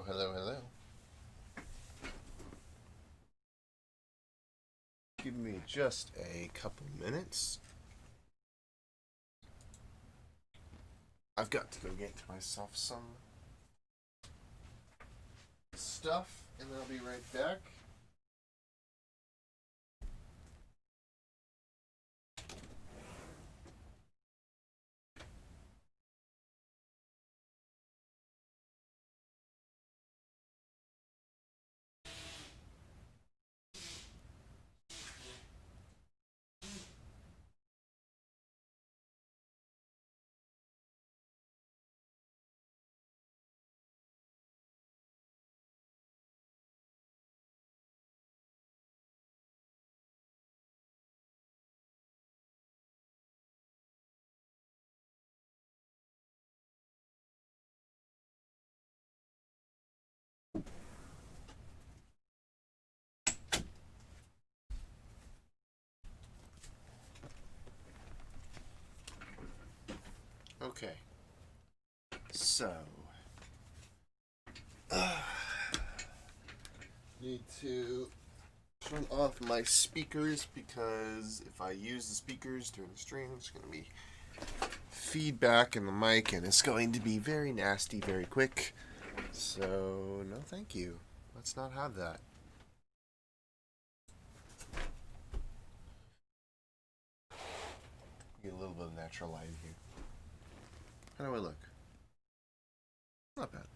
Hello, hello, hello. Give me just a couple minutes. I've got to go get myself some stuff, and then I'll be right back. Okay. So, need to turn off my speakers because if I use the speakers during the stream, it's going to be feedback in the mic, and it's going to be very nasty very quick. So, no thank you. Let's not have that. Get a little bit of natural light in here. How do I look? Not bad.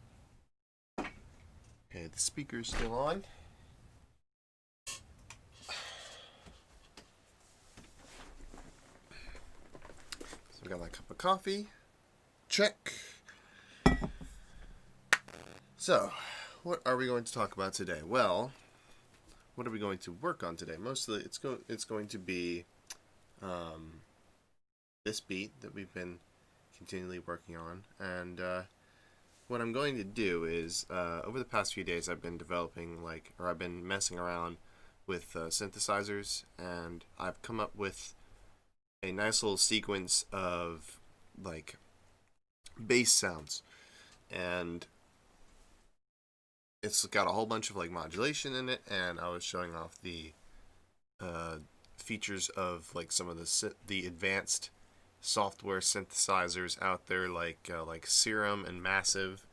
Okay, the speaker's still on. So we got my cup of coffee. Check. So, what are we going to talk about today? Well, what are we going to work on today? Mostly, it's going to be this beat that we've been continually working on, and what I'm going to do is over the past few days I've been developing I've been messing around with synthesizers, and I've come up with a nice little sequence of like bass sounds, and it's got a whole bunch of like modulation in it, and I was showing off the features of like some of the advanced software synthesizers out there, like Serum and Massive,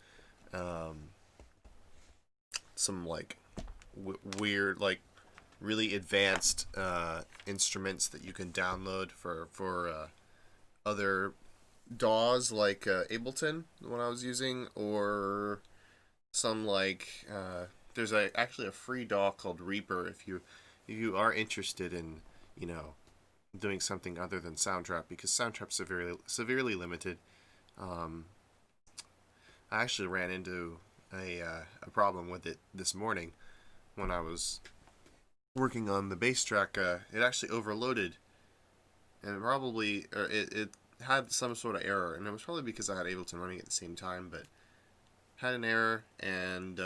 some like weird, like really advanced instruments that you can download for other DAWs, like Ableton, the one I was using, or some there's actually a free DAW called Reaper if you are interested in doing something other than Soundtrap, because Soundtrap's severely limited. Um, I actually ran into a problem with it this morning when I was working on the bass track. It actually overloaded, and it had some sort of error, and it was probably because I had Ableton running at the same time, but had an error, and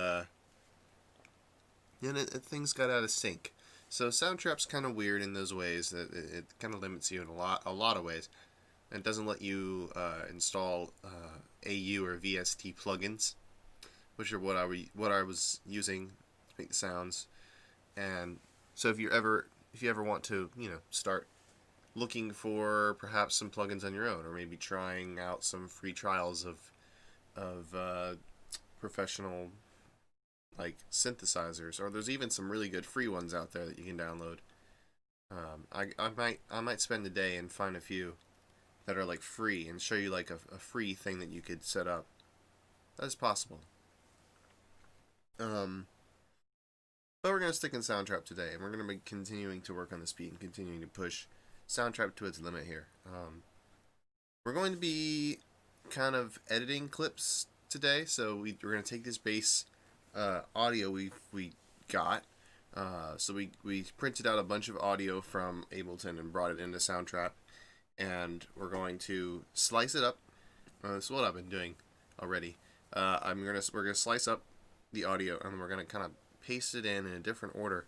things got out of sync. So Soundtrap's kind of weird in those ways that it kind of limits you in a lot of ways. And it doesn't let you install AU or VST plugins, which are what I was using to make the sounds. And so if you ever want to start looking for perhaps some plugins on your own, or maybe trying out some free trials of professional like synthesizers, or there's even some really good free ones out there that you can download. I might spend a day and find a few that are like free and show you like a free thing that you could set up. That is possible. But we're gonna stick in Soundtrap today, and we're gonna be continuing to work on the speed and continuing to push Soundtrap to its limit here. We're going to be kind of editing clips today, so we're gonna take this bass audio we got. So we printed out a bunch of audio from Ableton and brought it into Soundtrap, and we're going to slice it up. This is what I've been doing already. We're gonna slice up the audio, and we're gonna kind of paste it in a different order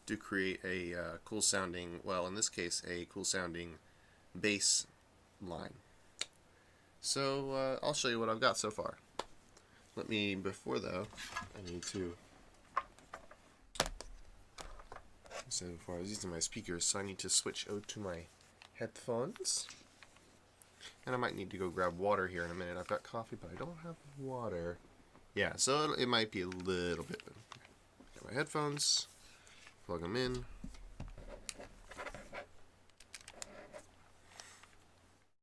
to create a cool sounding, well, in this case, a cool sounding bass line. So I'll show you what I've got so far. before though, I need to, so before I was using my speakers, so I need to switch out to my headphones. And I might need to go grab water here in a minute. I've got coffee, but I don't have water. Yeah, so it might be a little bit. Got my headphones, plug them in.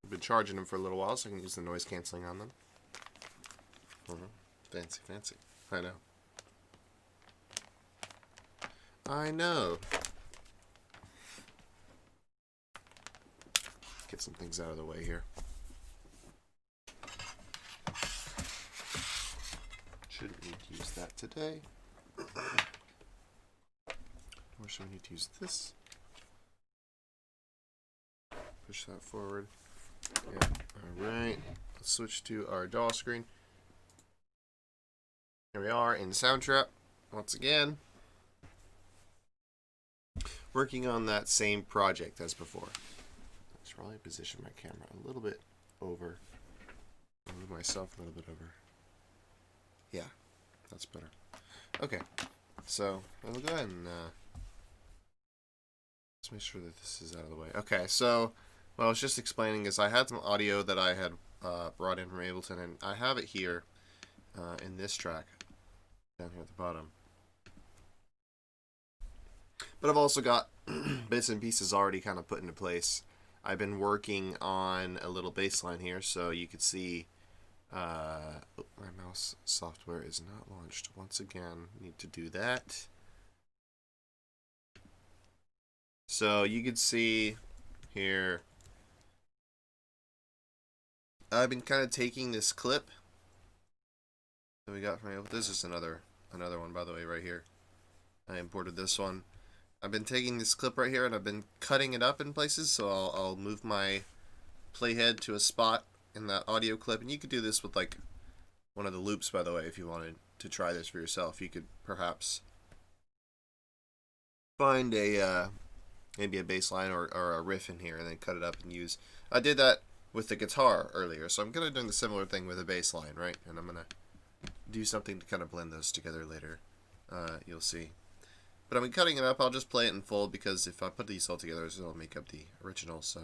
I've been charging them for a little while, so I can use the noise canceling on them. Fancy, fancy. I know. I know. Get some things out of the way here. Shouldn't need to use that today. Or should we need to use this? Push that forward. Yeah. Alright. Let's switch to our DAW screen. Here we are in Soundtrap once again. Working on that same project as before. I should probably position my camera a little bit over. I'll move myself a little bit over. Yeah, that's better. Okay, so I'll go ahead and let's make sure that this is out of the way. Okay, so what I was just explaining is I had some audio that I had brought in from Ableton, and I have it here in this track down here at the bottom. But I've also got bits and pieces already kind of put into place. I've been working on a little bass line here, so you could see my mouse software is not launched. Once again, need to do that. So you could see here, I've been kind of taking this clip that we got from Ableton. This is another one, by the way, right here. I imported this one. I've been taking this clip right here and I've been cutting it up in places, so I'll move my playhead to a spot in that audio clip, and you could do this with like one of the loops, by the way. If you wanted to try this for yourself, you could perhaps find a maybe a bass line or a riff in here and then cut it up and use. I did that with the guitar earlier, so I'm gonna do the similar thing with a bass line, right? And I'm gonna do something to kind of blend those together later. You'll see. But I'm cutting it up. I'll just play it in full because if I put these all together, it'll make up the original. So.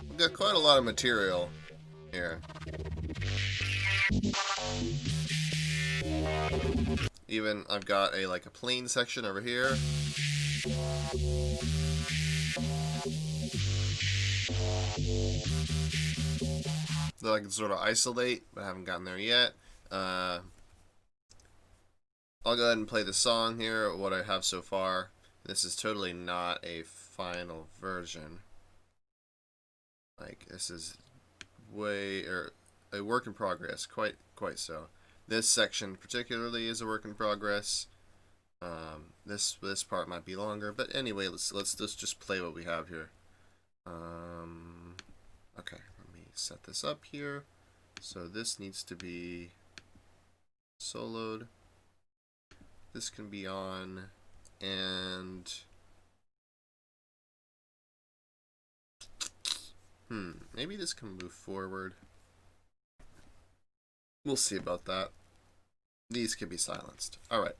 We've got quite a lot of material here. Even I've got a plain section over here. That I can sort of isolate, but I haven't gotten there yet. I'll go ahead and play the song here, what I have so far. This is totally not a final version. Like, this is a work in progress, quite so. This section particularly is a work in progress. This part might be longer, but anyway, let's just play what we have here. Okay, let me set this up here. So this needs to be soloed. This can be on, and maybe this can move forward. We'll see about that. These can be silenced. All right.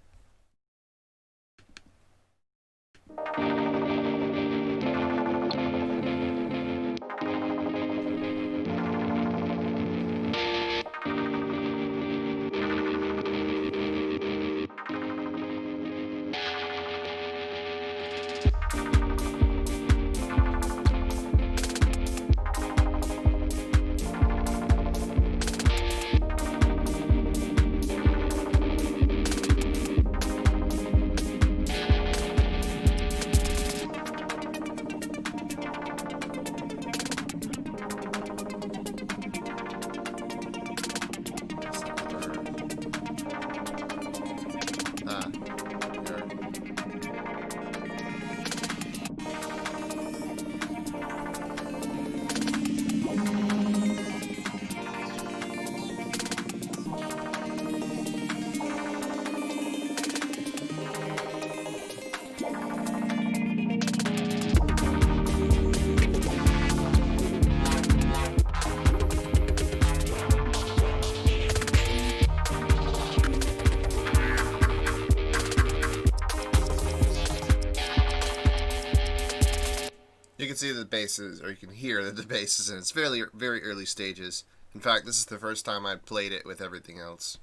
see the bass is, or you can hear that the bass is in its very early stages. In fact, this is the first time I played it with everything else.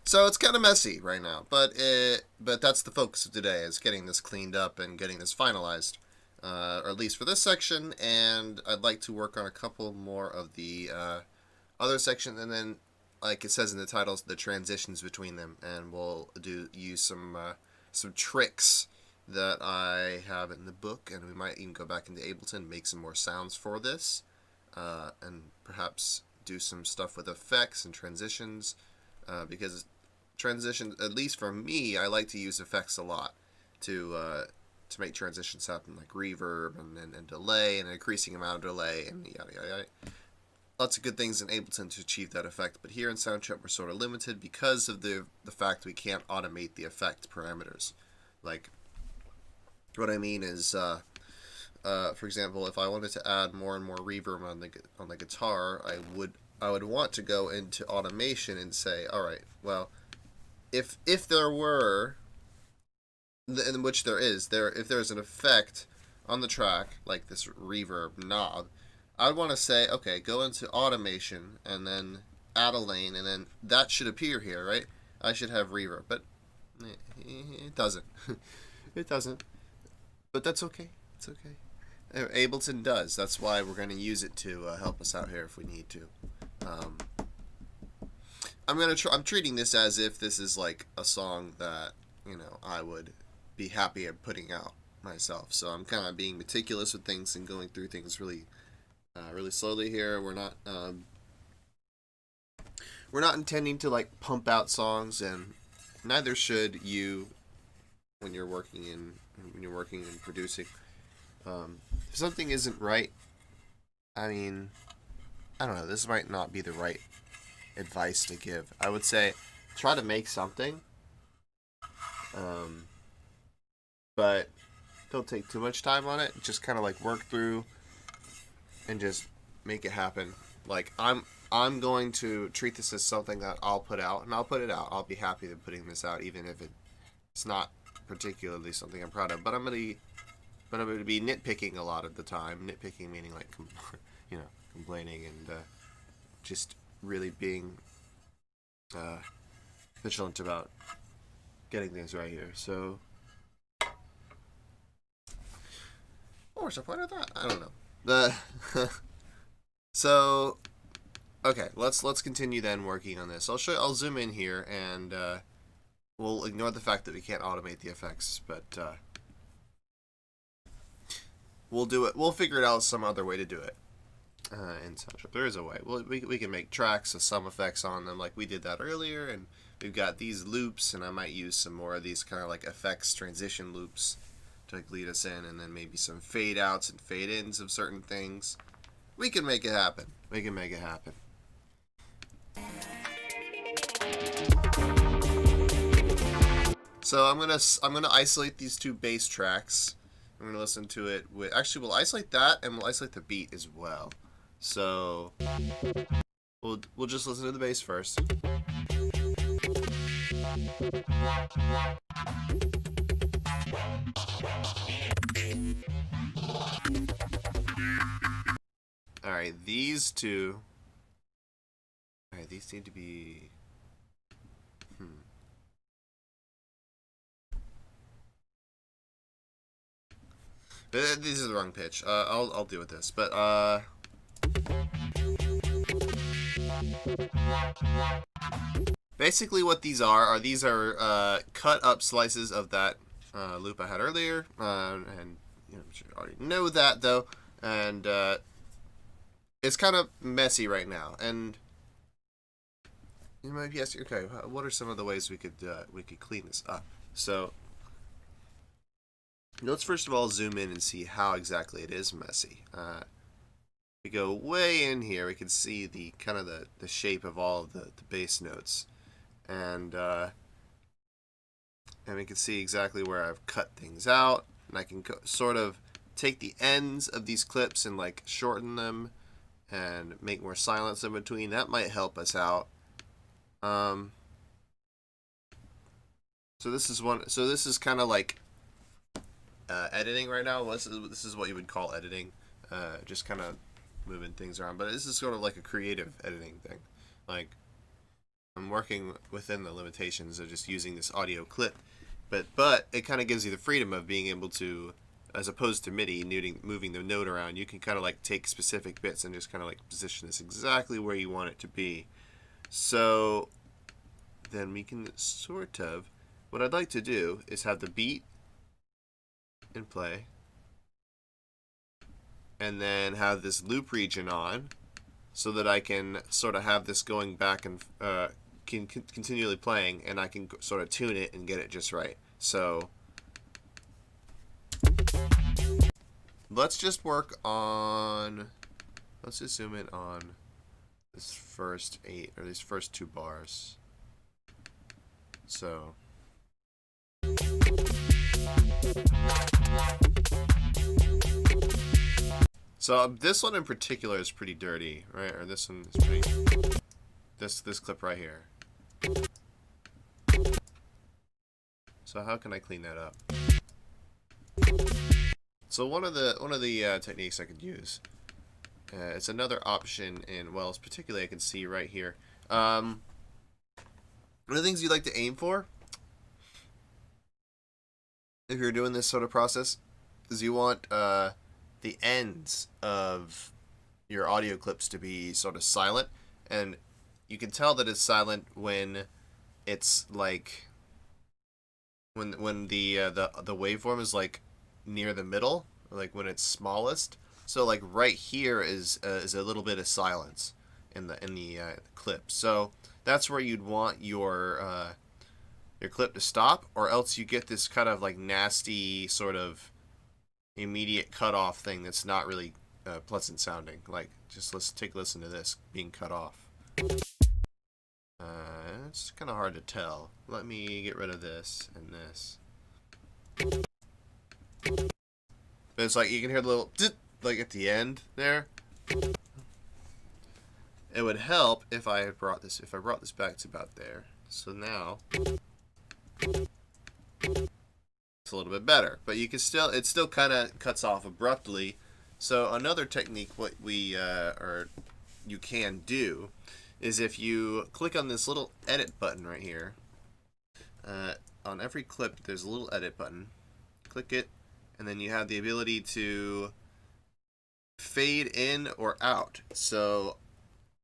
So it's kind of messy right now, but that's the focus of today, is getting this cleaned up and getting this finalized, or at least for this section. And I'd like to work on a couple more of the other sections, and then, like it says in the titles, the transitions between them, and we'll use some tricks that I have in the book, and we might even go back into Ableton and make some more sounds for this, and perhaps do some stuff with effects and transitions, because transitions, at least for me, I like to use effects a lot to make transitions happen, like reverb and delay and an increasing amount of delay and yada yada yada. Lots of good things in Ableton to achieve that effect, but here in Soundtrap we're sort of limited because of the fact we can't automate the effect parameters. Like, what I mean is, for example, if I wanted to add more and more reverb on the guitar, I would want to go into automation and say, all right, well, if there were, in which there is, if there's an effect on the track like this reverb knob, I'd want to say, okay, go into automation and then add a lane, and then that should appear here, right? I should have reverb, but it doesn't. It doesn't. But that's okay. It's okay. Ableton does. That's why we're going to use it to help us out here if we need to. I'm treating this as if this is like a song that, you know, I would be happy at putting out myself. So I'm kind of being meticulous with things and going through things really slowly here. We're not intending to like pump out songs, and neither should you when you're working and producing. If something isn't right, I mean, I don't know, this might not be the right advice to give. I would say try to make something, but don't take too much time on it. Just kind of like work through and just make it happen. Like, I'm going to treat this as something that I'll put out, and I'll put it out. I'll be happy with putting this out, even if it's not particularly something I'm proud of. But I'm going to be nitpicking a lot of the time. Nitpicking meaning like, complaining and just really being vigilant about getting things right here. So, what was the point of that? I don't know. So, okay, let's continue then working on this. I'll zoom in here, and we'll ignore the fact that we can't automate the effects, but we'll do it. We'll figure it out some other way to do it. In Soundtrap, there is a way. We can make tracks with some effects on them, like we did that earlier, and we've got these loops, and I might use some more of these kind of like effects transition loops to like lead us in, and then maybe some fade outs and fade ins of certain things. We can make it happen. We can make it happen. So I'm gonna isolate these two bass tracks. I'm gonna listen to it with. Actually, we'll isolate that, and we'll isolate the beat as well. So we'll just listen to the bass first. All right, these two. All right, these need to be. This is the wrong pitch. I'll deal with this, but basically what these are cut up slices of that loop I had earlier, and you should already know that though, and it's kind of messy right now, and you might be asking, okay, what are some of the ways we could clean this up? So let's first of all zoom in and see how exactly it is messy. We go way in here, we can see the kind of the shape of all of the bass notes, and we can see exactly where I've cut things out, and I can sort of take the ends of these clips and like shorten them and make more silence in between. That might help us out. So this is kind of like editing right now. This is what you would call editing, just kind of moving things around. But this is sort of like a creative editing thing. Like, I'm working within the limitations of just using this audio clip, but it kind of gives you the freedom of being able to, as opposed to MIDI, moving the note around, you can kind of like take specific bits and just kind of like position this exactly where you want it to be. So then we can sort of, what I'd like to do is have the beat in play, and then have this loop region on, so that I can sort of have this going back and continually playing, and I can sort of tune it and get it just right. So let's just work on, let's just zoom in on this first 8, or these first 2 bars. So this one in particular is pretty dirty, right? Or this one is pretty, this clip right here. So how can I clean that up? So one of the techniques I could use, it's another option in Wells, particularly I can see right here. One of the things you'd like to aim for, if you're doing this sort of process, is you want the ends of your audio clips to be sort of silent, and you can tell that it's silent when it's like when the waveform is like near the middle, like when it's smallest. So like right here is a little bit of silence in the clip. So that's where you'd want your clip to stop, or else you get this kind of like nasty sort of immediate cutoff thing that's not really pleasant sounding. Like, just let's take a listen to this being cut off. It's kind of hard to tell. Let me get rid of this and this. But it's like you can hear the little like at the end there. It would help if I brought this back to about there. So now it's a little bit better, but you can still, it still kind of cuts off abruptly. So another technique, what we or you can do, is if you click on this little edit button right here, on every clip there's a little edit button. Click it, and then you have the ability to fade in or out. So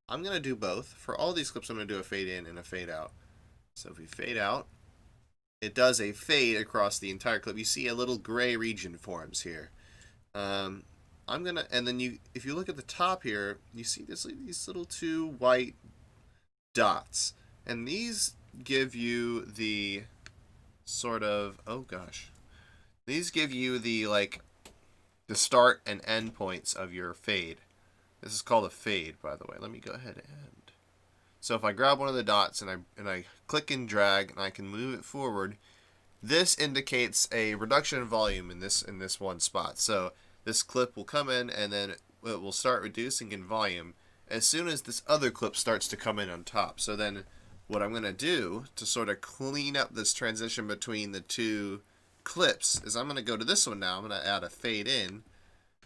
I'm going to do both. For all these clips I'm going to do a fade in and a fade out. So if we fade out, it does a fade across the entire clip. You see a little gray region forms here. I'm gonna, and then if you look at the top here, you see these little 2 white dots, and these give you the sort of, oh gosh, these give you the like the start and end points of your fade. This is called a fade, by the way. Let me go ahead and, so if I grab one of the dots and I click and drag and I can move it forward, this indicates a reduction in volume in this one spot. So this clip will come in, and then it will start reducing in volume as soon as this other clip starts to come in on top. So then what I'm going to do to sort of clean up this transition between the 2 clips is I'm going to go to this one now. I'm going to add a fade in.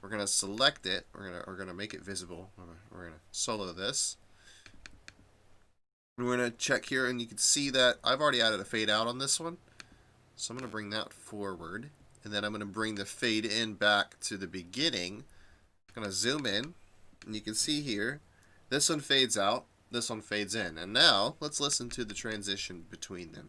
We're going to select it. We're going to make it visible. We're going to solo this. We're going to check here, and you can see that I've already added a fade out on this one. So I'm going to bring that forward, and then I'm going to bring the fade in back to the beginning. I'm going to zoom in, and you can see here, this one fades out, this one fades in. And now, let's listen to the transition between them.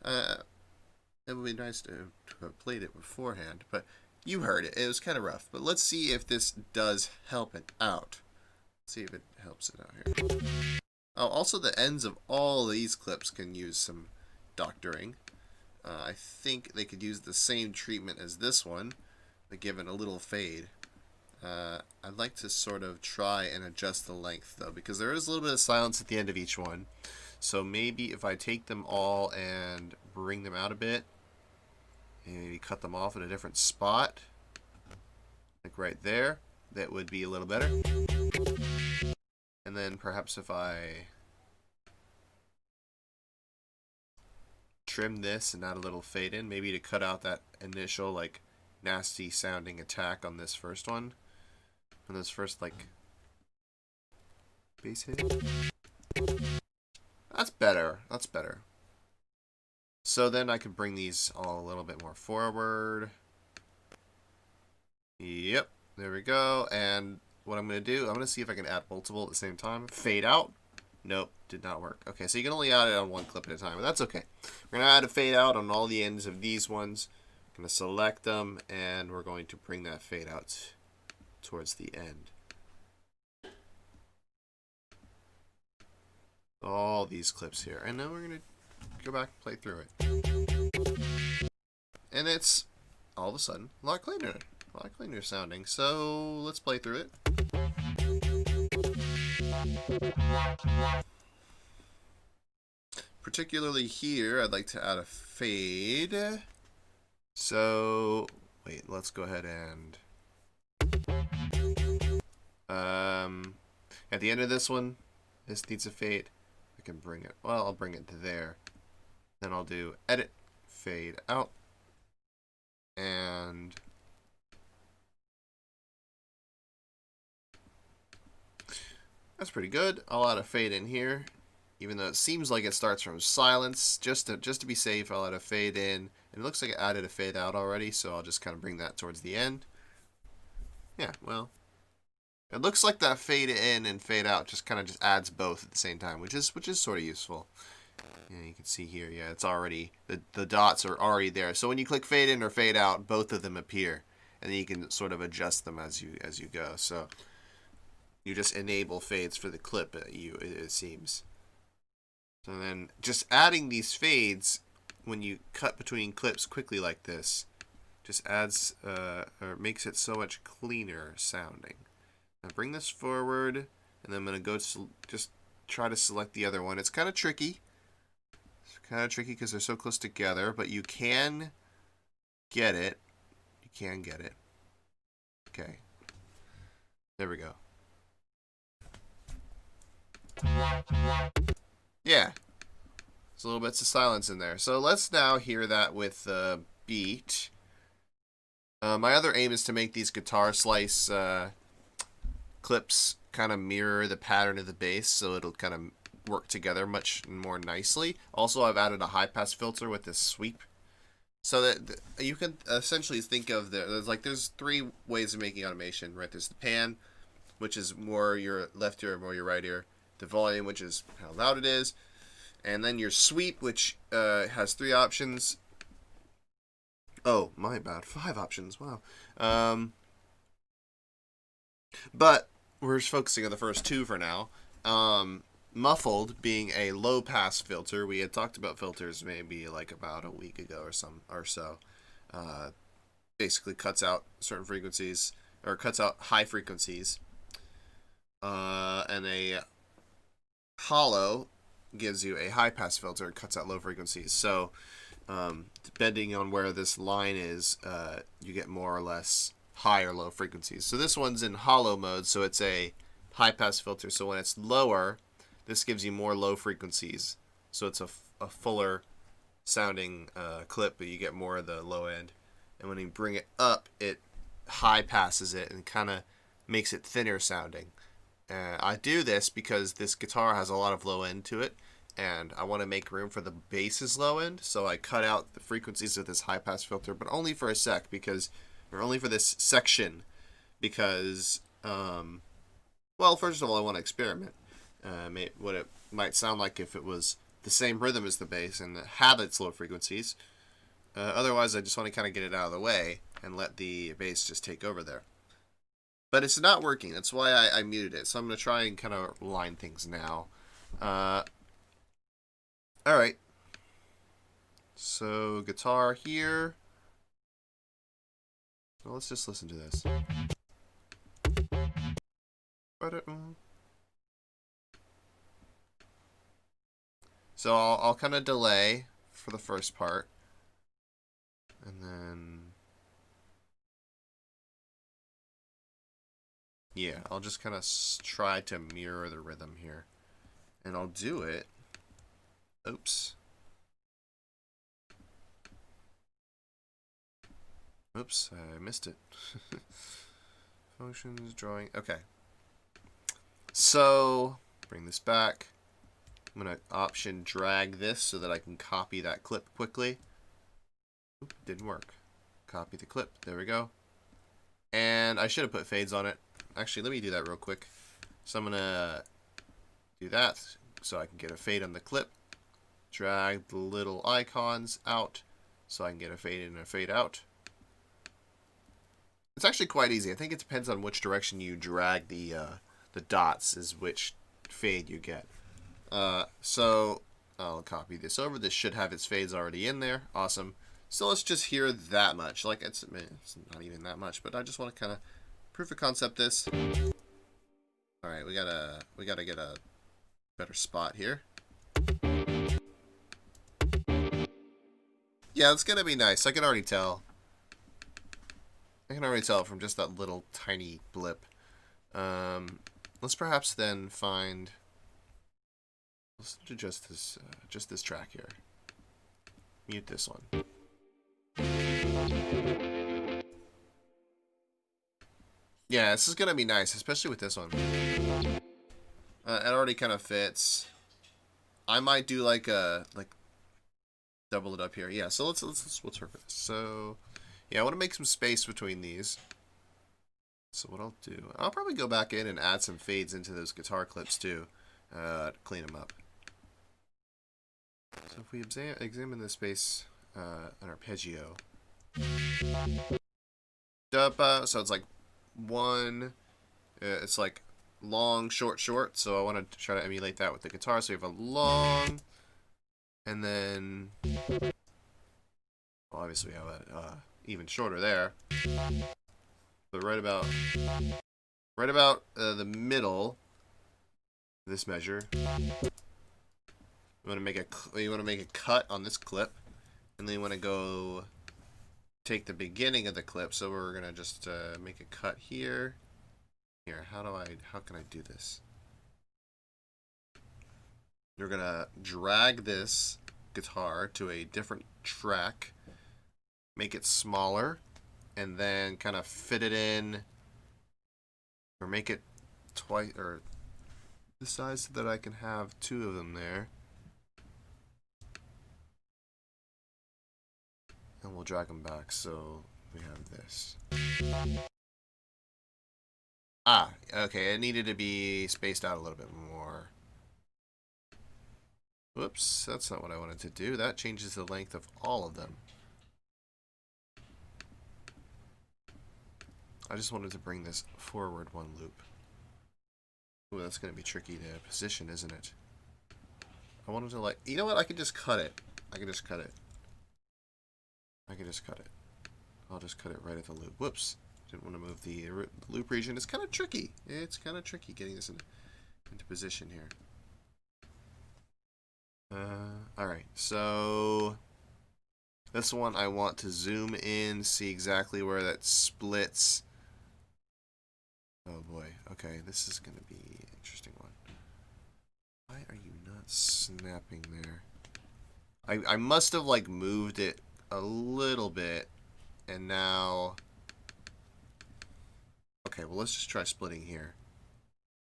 It would be nice to have played it beforehand, but you heard it. It was kind of rough. But let's see if this does help it out. Let's see if it helps it out here. Oh, also the ends of all these clips can use some doctoring. I think they could use the same treatment as this one, but give it a little fade. I'd like to sort of try and adjust the length, though, because there is a little bit of silence at the end of each one. So maybe if I take them all and bring them out a bit, and maybe cut them off at a different spot, like right there, that would be a little better. And then perhaps if I trim this and add a little fade in, maybe to cut out that initial like nasty sounding attack on this first one. On this first, like, bass hit. That's better. That's better. So then I can bring these all a little bit more forward. Yep, there we go. And what I'm going to do, I'm going to see if I can add multiple at the same time. Fade out. Nope, did not work. Okay, so you can only add it on one clip at a time, but that's okay. We're going to add a fade out on all the ends of these ones. I'm going to select them, and we're going to bring that fade out towards the end. All these clips here. And then we're going to go back and play through it. And it's, all of a sudden, a lot cleaner sounding. So let's play through it. Particularly here, I'd like to add a fade. So, wait, let's go ahead and... at the end of this one, this needs a fade. I can bring it, well, I'll bring it to there. Then I'll do edit, fade out. And... that's pretty good. I'll add a fade in here. Even though it seems like it starts from silence, just to be safe, I'll add a fade in. And it looks like I added a fade out already, so I'll just kind of bring that towards the end. Yeah, well, it looks like that fade in and fade out just kind of just adds both at the same time, which is sort of useful. Yeah, you can see here, yeah, it's already, the dots are already there. So when you click fade in or fade out, both of them appear, and then you can sort of adjust them as you go. So you just enable fades for the clip, it seems. So then just adding these fades when you cut between clips quickly like this just adds or makes it so much cleaner sounding. Now bring this forward, and then I'm going to go to just try to select the other one. It's kind of tricky. It's kind of tricky because they're so close together, but you can get it. You can get it. Okay. There we go. Yeah. There's a little bits of silence in there. So let's now hear that with the beat. My other aim is to make these guitar slice clips kind of mirror the pattern of the bass, so it'll kind of work together much more nicely. Also, I've added a high-pass filter with this sweep, so that you can essentially think of there's three ways of making automation, right? There's the pan, which is more your left ear, more your right ear. The volume, which is how loud it is. And then your sweep, which has 3 options. Oh, my bad. 5 options. Wow. But we're just focusing on the first 2 for now. Muffled being a low-pass filter. We had talked about filters maybe like about a week ago or so. Basically cuts out certain frequencies, or cuts out high frequencies. And a hollow gives you a high pass filter and cuts out low frequencies. So depending on where this line is, you get more or less high or low frequencies. So this one's in hollow mode, so it's a high pass filter. So when it's lower, this gives you more low frequencies. So it's a fuller sounding clip, but you get more of the low end. And when you bring it up, it high passes it and kind of makes it thinner sounding. I do this because this guitar has a lot of low end to it, and I want to make room for the bass's low end, so I cut out the frequencies of this high pass filter, but only for a sec, or only for this section, because, well, first of all, I want to experiment. What it might sound like if it was the same rhythm as the bass and had its low frequencies. Otherwise, I just want to kind of get it out of the way and let the bass just take over there. But it's not working. That's why I muted it. So I'm going to try and kind of line things now. Alright. So, guitar here. Well, let's just listen to this. So I'll kind of delay for the first part. And then... yeah, I'll just kind of try to mirror the rhythm here. And I'll do it. Oops. Oops, I missed it. Functions, drawing. Okay. So, bring this back. I'm going to option drag this so that I can copy that clip quickly. Oop, didn't work. Copy the clip. There we go. And I should have put fades on it. Actually, let me do that real quick. So I'm going to do that so I can get a fade on the clip. Drag the little icons out so I can get a fade in and a fade out. It's actually quite easy. I think it depends on which direction you drag the dots is which fade you get. So I'll copy this over. This should have its fades already in there. Awesome. So let's just hear that much. Like it's not even that much, but I just want to kind of proof of concept this. All right, we gotta get a better spot here. Yeah, it's gonna be nice. I can already tell. I can already tell from just that little tiny blip. Let's perhaps then find. Let's do just this track here. Mute this one. Yeah, this is gonna be nice, especially with this one. It already kind of fits. I might do like double it up here. Yeah, so let's work with this. So yeah, I want to make some space between these. So what I'll do, I'll probably go back in and add some fades into those guitar clips too, to clean them up. So if we examine this space an arpeggio, so it's like one, it's like long, short, short. So I want to try to emulate that with the guitar. So we have a long, and then well, obviously we have a even shorter there. But right about the middle of this measure, you want to make a cut on this clip, and then you want to go take the beginning of the clip. So we're gonna just make a cut here. Here, how can I do this? You're gonna drag this guitar to a different track, make it smaller, and then kind of fit it in, or make it twice, or the size so that I can have two of them there. And we'll drag them back so we have this. Ah, okay, it needed to be spaced out a little bit more. Whoops, that's not what I wanted to do. That changes the length of all of them. I just wanted to bring this forward one loop. Ooh, that's going to be tricky to position, isn't it? I wanted to you know what? I could just cut it. I can just cut it. I'll just cut it right at the loop. Whoops. Didn't want to move the loop region. It's kind of tricky. It's kind of tricky getting this into position here. Alright, so this one I want to zoom in, see exactly where that splits. Oh boy, okay, this is going to be an interesting one. Why are you not snapping there? I must have like moved it a little bit, and now... Okay, well let's just try splitting here.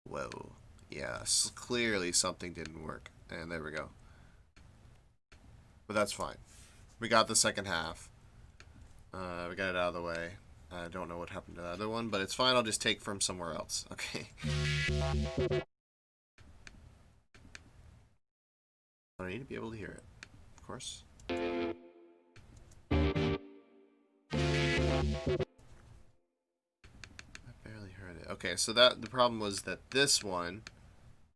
Whoa, yeah, clearly something didn't work, and there we go. But that's fine. We got the second half. We got it out of the way. I don't know what happened to the other one, but it's fine. I'll just take from somewhere else. Okay. I need to be able to hear it, of course. I barely heard it. Okay, so the problem was that this one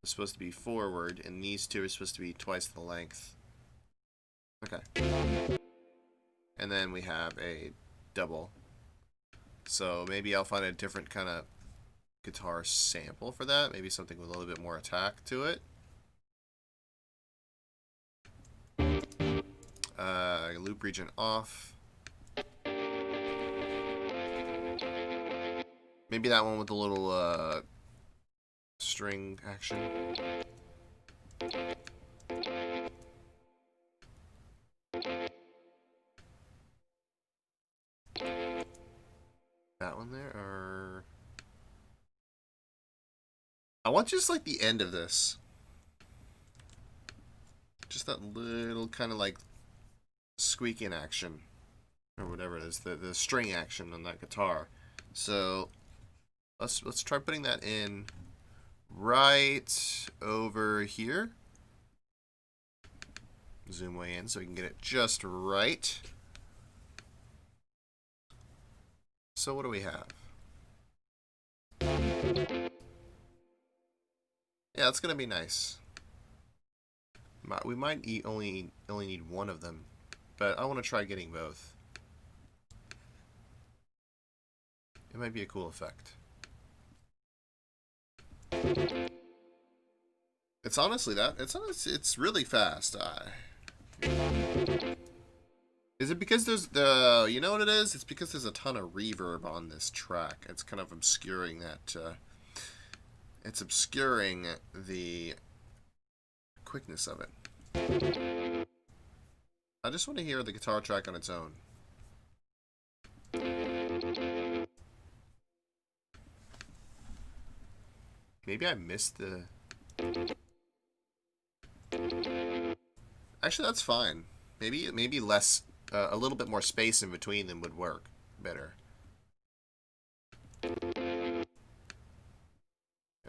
was supposed to be forward, and these two are supposed to be twice the length. Okay. And then we have a double. So maybe I'll find a different kind of guitar sample for that. Maybe something with a little bit more attack to it. Loop region off. Maybe that one with a little string action. that one there, or I want just like the end of this. Just that little kind of like squeaking action, or whatever it is, the string action on that guitar. So let's try putting that in right over here. Zoom way in so we can get it just right. So what do we have? Yeah, it's gonna be nice. We might only need one of them, but I want to try getting both. It might be a cool effect. It's honestly it's really fast. Is it because there's you know what it is? It's because there's a ton of reverb on this track. It's kind of obscuring that. It's obscuring the quickness of it. I just want to hear the guitar track on its own. Maybe I missed the... Actually, that's fine. Maybe less, a little bit more space in between them would work better.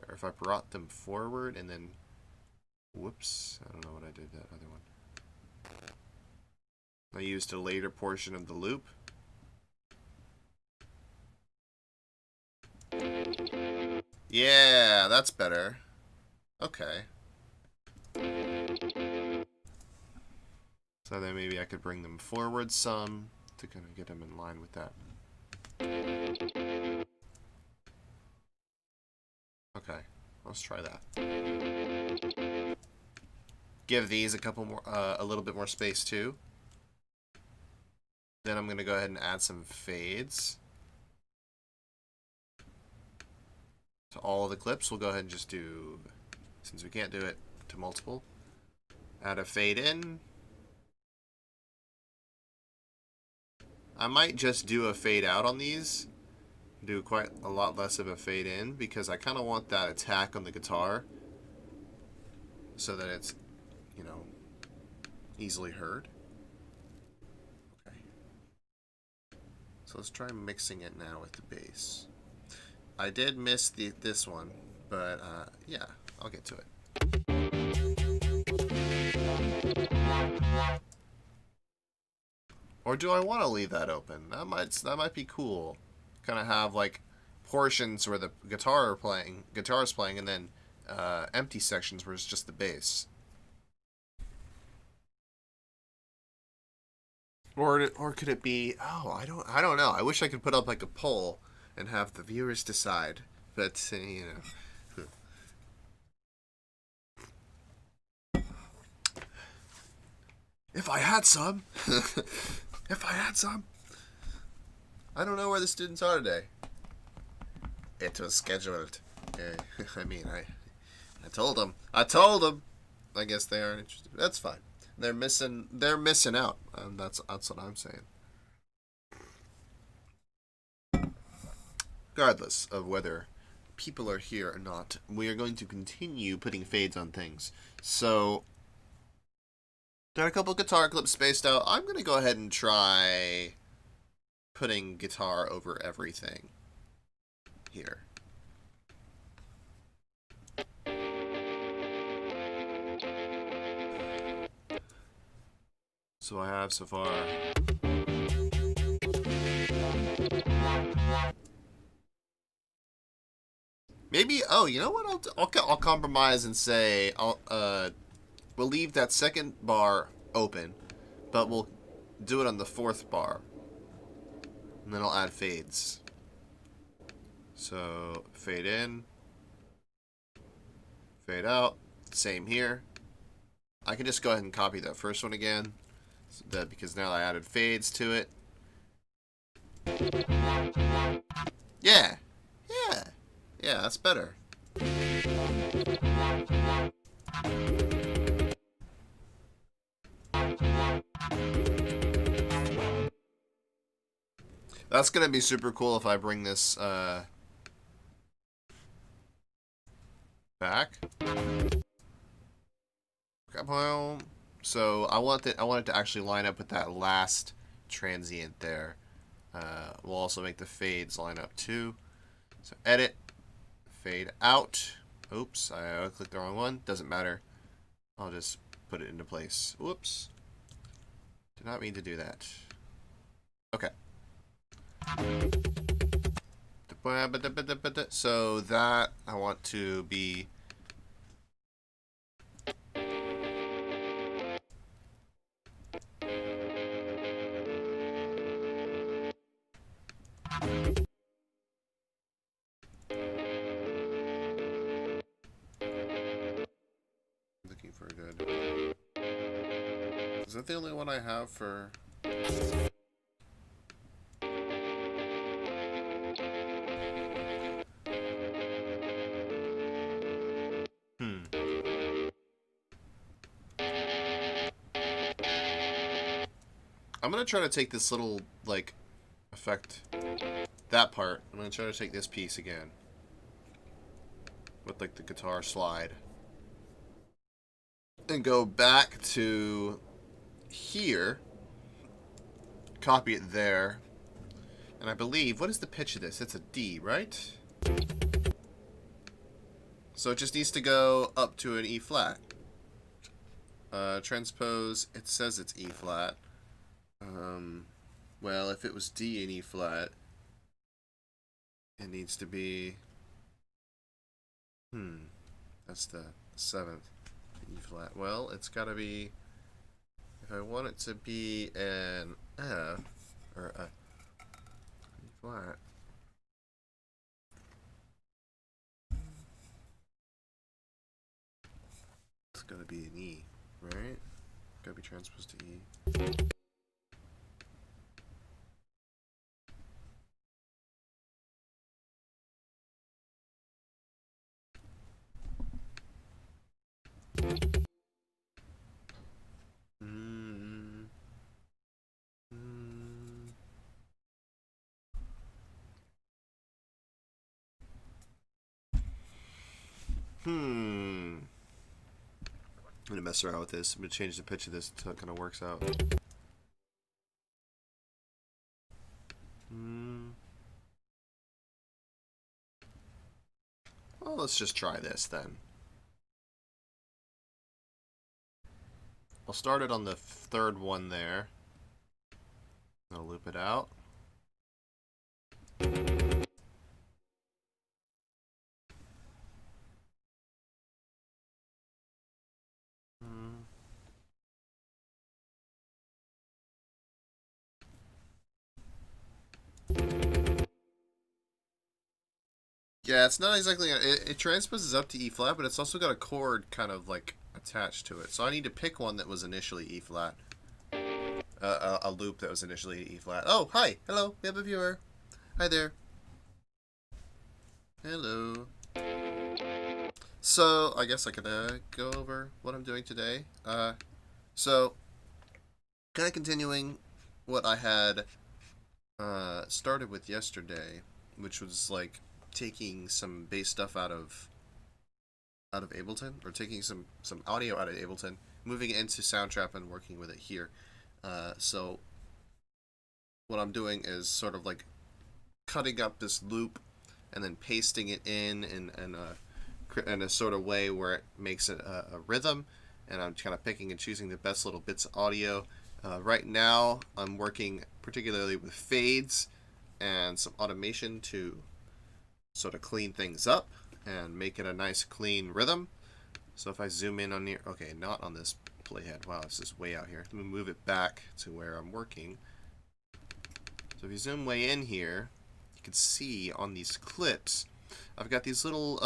Or if I brought them forward and then... Whoops, I don't know what I did that other one. I used a later portion of the loop. Yeah, that's better. Okay. So then maybe I could bring them forward some to kind of get them in line with that. Okay, let's try that. Give these a couple more, a little bit more space too. Then I'm gonna go ahead and add some fades to all of the clips. We'll go ahead and just do, since we can't do it to multiple, add a fade in. I might just do a fade out on these, do quite a lot less of a fade in, because I kind of want that attack on the guitar so that it's, you know, easily heard. Okay. So let's try mixing it now with the bass. I did miss this one, but yeah, I'll get to it. Or do I want to leave that open? That might be cool. Kind of have like portions where the guitar's playing, and then empty sections where it's just the bass. Or could it be? Oh, I don't know. I wish I could put up like a poll and have the viewers decide. But you know, if I had some, if I had some. I don't know where the students are today. It was scheduled. I mean, I told them. I guess they aren't interested. That's fine. They're missing out. That's what I'm saying. Regardless of whether people are here or not, we are going to continue putting fades on things. So, got a couple guitar clips spaced out. I'm going to go ahead and try putting guitar over everything here. So I have so far. Maybe, oh, you know what? I'll compromise and say we'll leave that second bar open, but we'll do it on the fourth bar. And then I'll add fades. So, fade in, fade out, same here. I can just go ahead and copy that first one again, because now I added fades to it. Yeah, that's better. That's gonna be super cool if I bring this back. So I want it to actually line up with that last transient there. We'll also make the fades line up too. So edit, fade out. Oops, I clicked the wrong one. Doesn't matter. I'll just put it into place. Whoops. Did not mean to do that. Okay. So that I want to be looking for a good. Is that the only one I have for? I'm gonna try to take this little like effect, that part. I'm gonna try to take this piece again with like the guitar slide and go back to here, copy it there, and I believe, what is the pitch of this? It's a D, right? So it just needs to go up to an E flat. Transpose, it says it's E flat. Well, if it was D and E flat, it needs to be, that's the 7th, E flat. Well, it's gotta be, if I want it to be an F, or a E flat, it's gotta be an E, right? Gotta be transposed to E. I'm gonna mess around with this. I'm gonna change the pitch of this until it kind of works out. Well, let's just try this then. I'll start it on the 3rd one there. I'll loop it out. Yeah, it's not exactly, it transposes up to E flat, but it's also got a chord kind of like attached to it. So I need to pick one that was initially E flat. A loop that was initially E flat. Oh, hi, hello, we have a viewer. Hi there. Hello. So I guess I could go over what I'm doing today. So kind of continuing what I had started with yesterday, which was like taking some bass stuff out of Ableton, or taking some audio out of Ableton, moving it into Soundtrap and working with it here. So what I'm doing is sort of like cutting up this loop and then pasting it in a sort of way where it makes it a rhythm, and I'm kind of picking and choosing the best little bits of audio. Right now I'm working particularly with fades and some automation to sort of clean things up and make it a nice clean rhythm. So if I zoom in on here, okay, not on this playhead. Wow, this is way out here. Let me move it back to where I'm working. So if you zoom way in here, you can see on these clips, I've got these little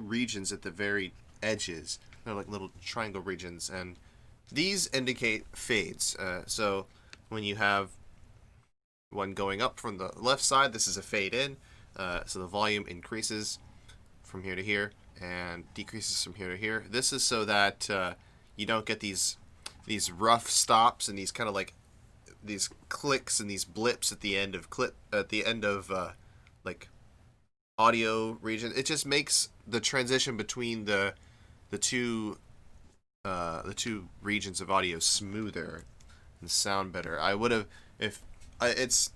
regions at the very edges. They're like little triangle regions, and these indicate fades. So when you have one going up from the left side, this is a fade in. So the volume increases from here to here and decreases from here to here. This is so that you don't get these rough stops and these kind of like these clicks and these blips at the end of like audio region. It just makes the transition between the two regions of audio smoother and sound better. I would have if I, it's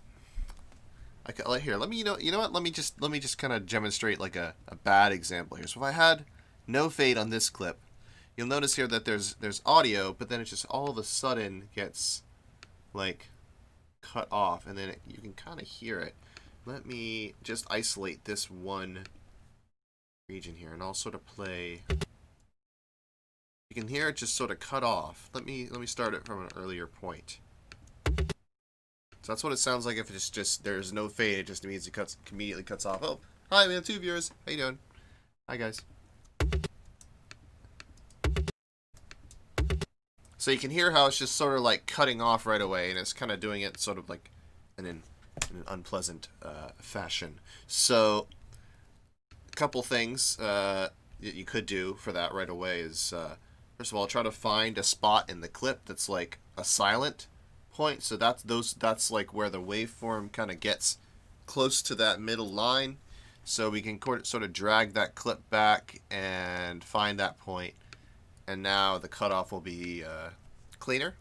I could, like, here. Let me you know what? Let me just kind of demonstrate like a bad example here. So if I had no fade on this clip, you'll notice here that there's audio, but then it just all of a sudden gets like cut off, and then you can kind of hear it. Let me just isolate this one region here, and I'll sort of play. You can hear it just sort of cut off. Let me start it from an earlier point. So that's what it sounds like if it's just there's no fade. It just means it immediately cuts off. Oh, hi, we have 2 viewers. How you doing? Hi, guys. So you can hear how it's just sort of like cutting off right away, and it's kind of doing it sort of like in an unpleasant fashion. So a couple things that you could do for that right away is first of all, try to find a spot in the clip that's like a silent point. So that's like where the waveform kind of gets close to that middle line. So we can sort of drag that clip back and find that point, and now the cutoff will be cleaner.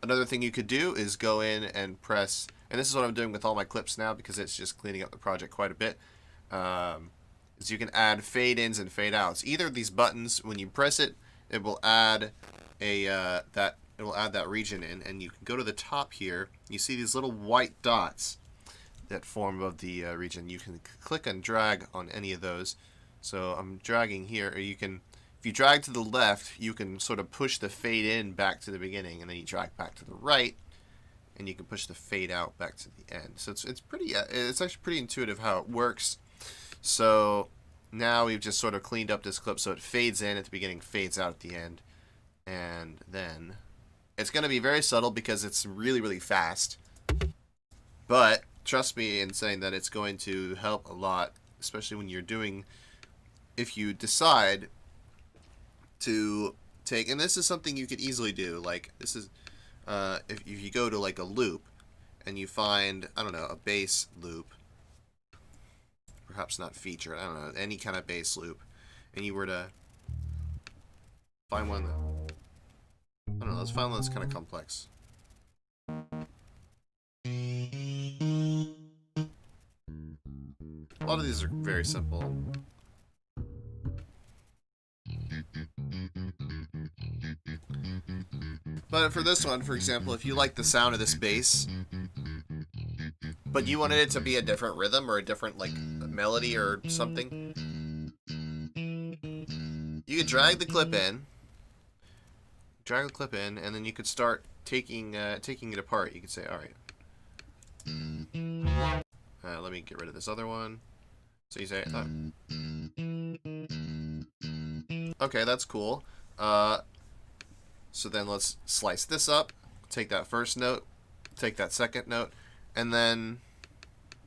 Another thing you could do is go in and press, and this is what I'm doing with all my clips now because it's just cleaning up the project quite a bit. Is you can add fade ins and fade outs. Either of these buttons, when you press it, it will add that region in, and you can go to the top here. You see these little white dots that form above the region. You can click and drag on any of those. So I'm dragging here, or you can, if you drag to the left, you can sort of push the fade in back to the beginning, and then you drag back to the right, and you can push the fade out back to the end. So it's actually pretty intuitive how it works. So now we've just sort of cleaned up this clip so it fades in at the beginning, fades out at the end, and then it's going to be very subtle because it's really, really fast. But trust me in saying that it's going to help a lot, especially when you're doing, if you decide to take, and this is something you could easily do, like this is, if you go to like a loop and you find, I don't know, a bass loop, perhaps not feature, I don't know, any kind of bass loop, and you were to find one that, I don't know, let's find one that's kind of complex. A lot of these are very simple. But for this one, for example, if you like the sound of this bass, but you wanted it to be a different rhythm or a different like melody or something, you could drag the clip in, and then you could start taking it apart. You could say, all right, let me get rid of this other one. So you say, okay, that's cool. So then let's slice this up, take that first note, take that second note, and then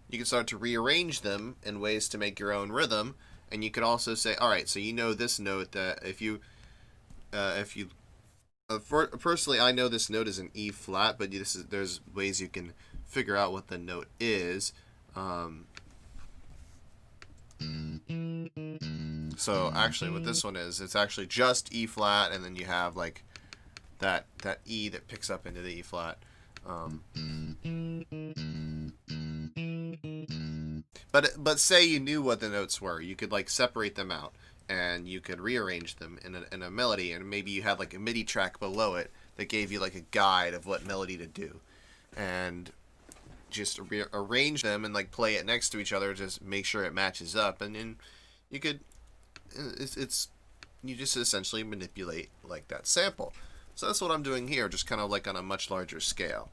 you can start to rearrange them in ways to make your own rhythm. And you could also say, all right, so you know this note that personally, I know this note is an E flat, but there's ways you can figure out what the note is. So actually what this one is, it's actually just E flat, and then you have like that E that picks up into the E flat. But say you knew what the notes were, you could like separate them out, and you could rearrange them in a melody, and maybe you had like a MIDI track below it that gave you like a guide of what melody to do, and just arrange them and like play it next to each other, just make sure it matches up, and then you could you just essentially manipulate like that sample. So that's what I'm doing here, just kind of like on a much larger scale.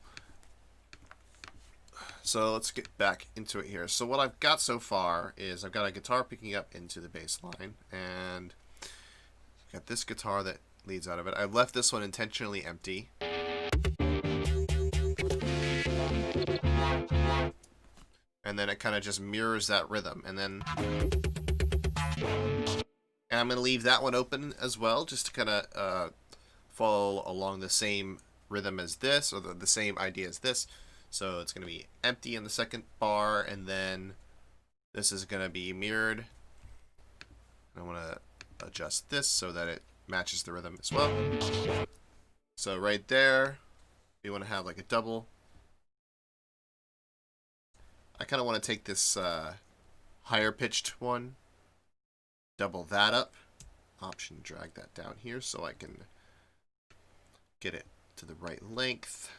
So let's get back into it here. So what I've got so far is I've got a guitar picking up into the bass line, and I've got this guitar that leads out of it. I've left this one intentionally empty. And then it kind of just mirrors that rhythm. And I'm going to leave that one open as well, just to kind of follow along the same rhythm as this, or the same idea as this. So it's going to be empty in the second bar, and then this is going to be mirrored. I want to adjust this so that it matches the rhythm as well. So right there, you want to have like a double. I kind of want to take this higher pitched one, double that up, option drag that down here so I can get it to the right length,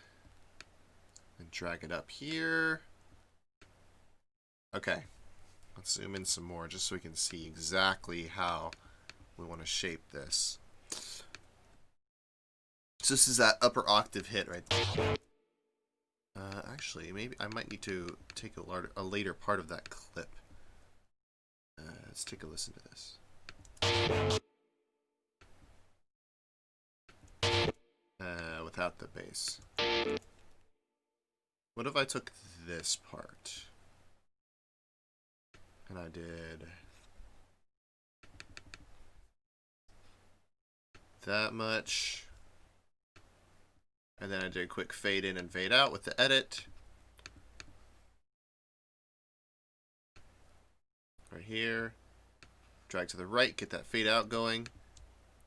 and drag it up here. Okay, let's zoom in some more just so we can see exactly how we want to shape this. So this is that upper octave hit right there. Actually, maybe I might need to take a later part of that clip. Let's take a listen to this. Without the bass. What if I took this part and I did that much, and then I did a quick fade in and fade out with the edit right here, drag to the right, get that fade out going,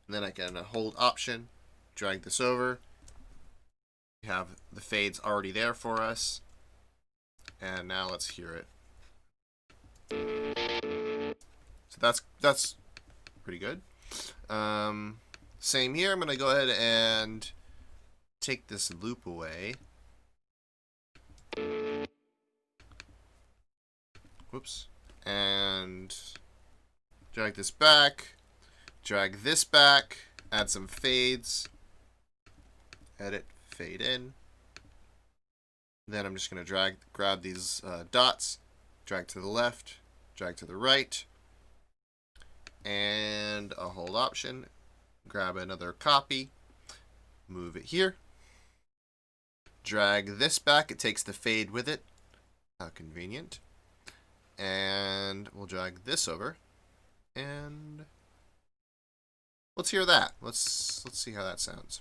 and then I can hold option, drag this over. We have the fades already there for us, and now let's hear it. So that's pretty good. Same here. I'm gonna go ahead and take this loop away. Whoops. And drag this back. Drag this back. Add some fades. Edit, fade in. Then I'm just going to grab these dots, drag to the left, drag to the right, and a hold option. Grab another copy, move it here, drag this back. It takes the fade with it. How convenient. And we'll drag this over, and let's hear that. Let's see how that sounds.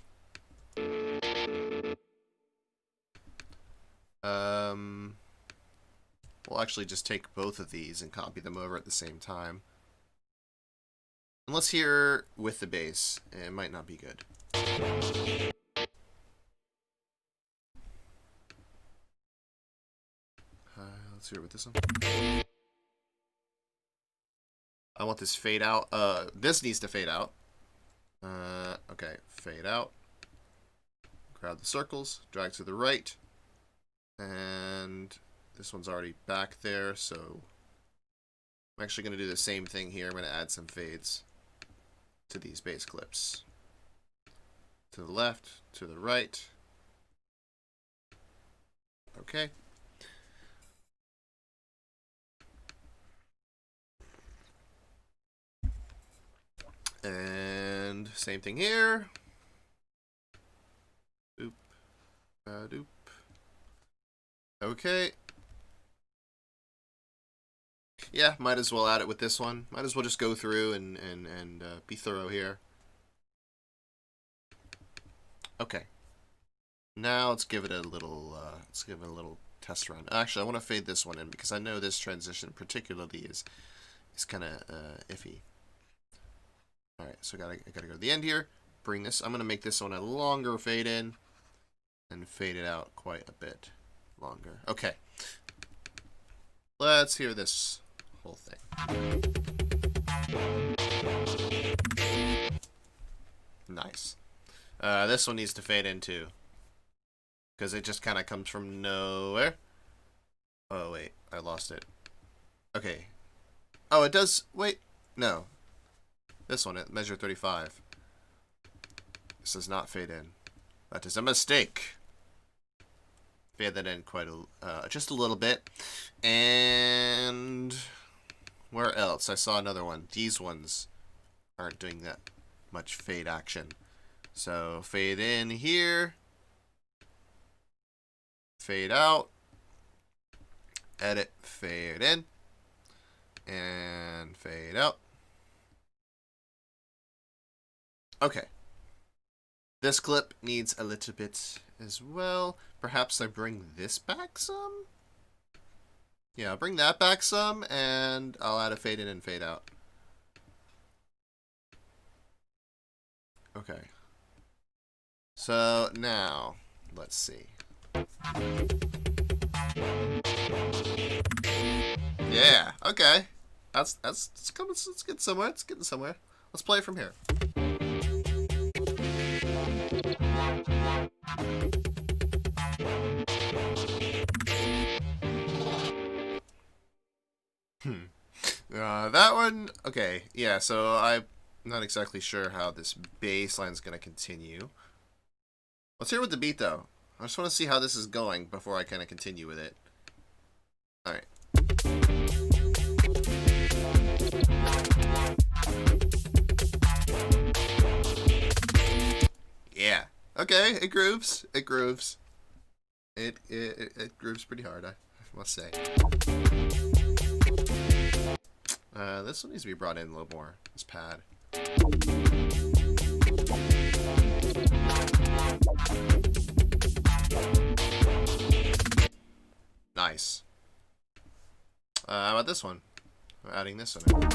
We'll actually just take both of these and copy them over at the same time. And let's hear with the bass. It might not be good. Let's hear it with this one. I want this fade out. This needs to fade out. Okay, fade out. Grab the circles, drag to the right, and this one's already back there, so I'm actually going to do the same thing here. I'm going to add some fades to these bass clips. To the left, to the right. Okay. And same thing here. Doop. Doop. Okay. Yeah, might as well add it with this one. Might as well just go through and be thorough here. Okay. Now let's give it a little test run. Actually, I want to fade this one in because I know this transition particularly is kind of iffy. All right, so I gotta go to the end here. Bring this. I'm gonna make this one a longer fade in and fade it out quite a bit longer. Okay. Let's hear this whole thing. Nice. This one needs to fade in too, because it just kind of comes from nowhere. Oh wait, I lost it. Okay. Oh, it does. Wait, no. This one, it measure 35. This does not fade in. That is a mistake. Fade that in just a little bit. And where else? I saw another one. These ones aren't doing that much fade action. So fade in here. Fade out. Edit, fade in. And fade. fade out. Okay. This clip needs a little bit as well. Perhaps I bring this back some? Yeah, I'll bring that back some, and I'll add a fade in and fade out. Okay. So now, let's see. Yeah, okay. It's coming. It's getting somewhere. It's getting somewhere. Let's play it from here. That one. Okay, yeah. So I'm not exactly sure how this bass line is gonna continue. Let's hear with the beat though. I just want to see how this is going before I kind of continue with it. All right. Yeah. Okay. It grooves. It grooves. It grooves pretty hard, I must say. This one needs to be brought in a little more. This pad. Nice. How about this one? We're adding this one in.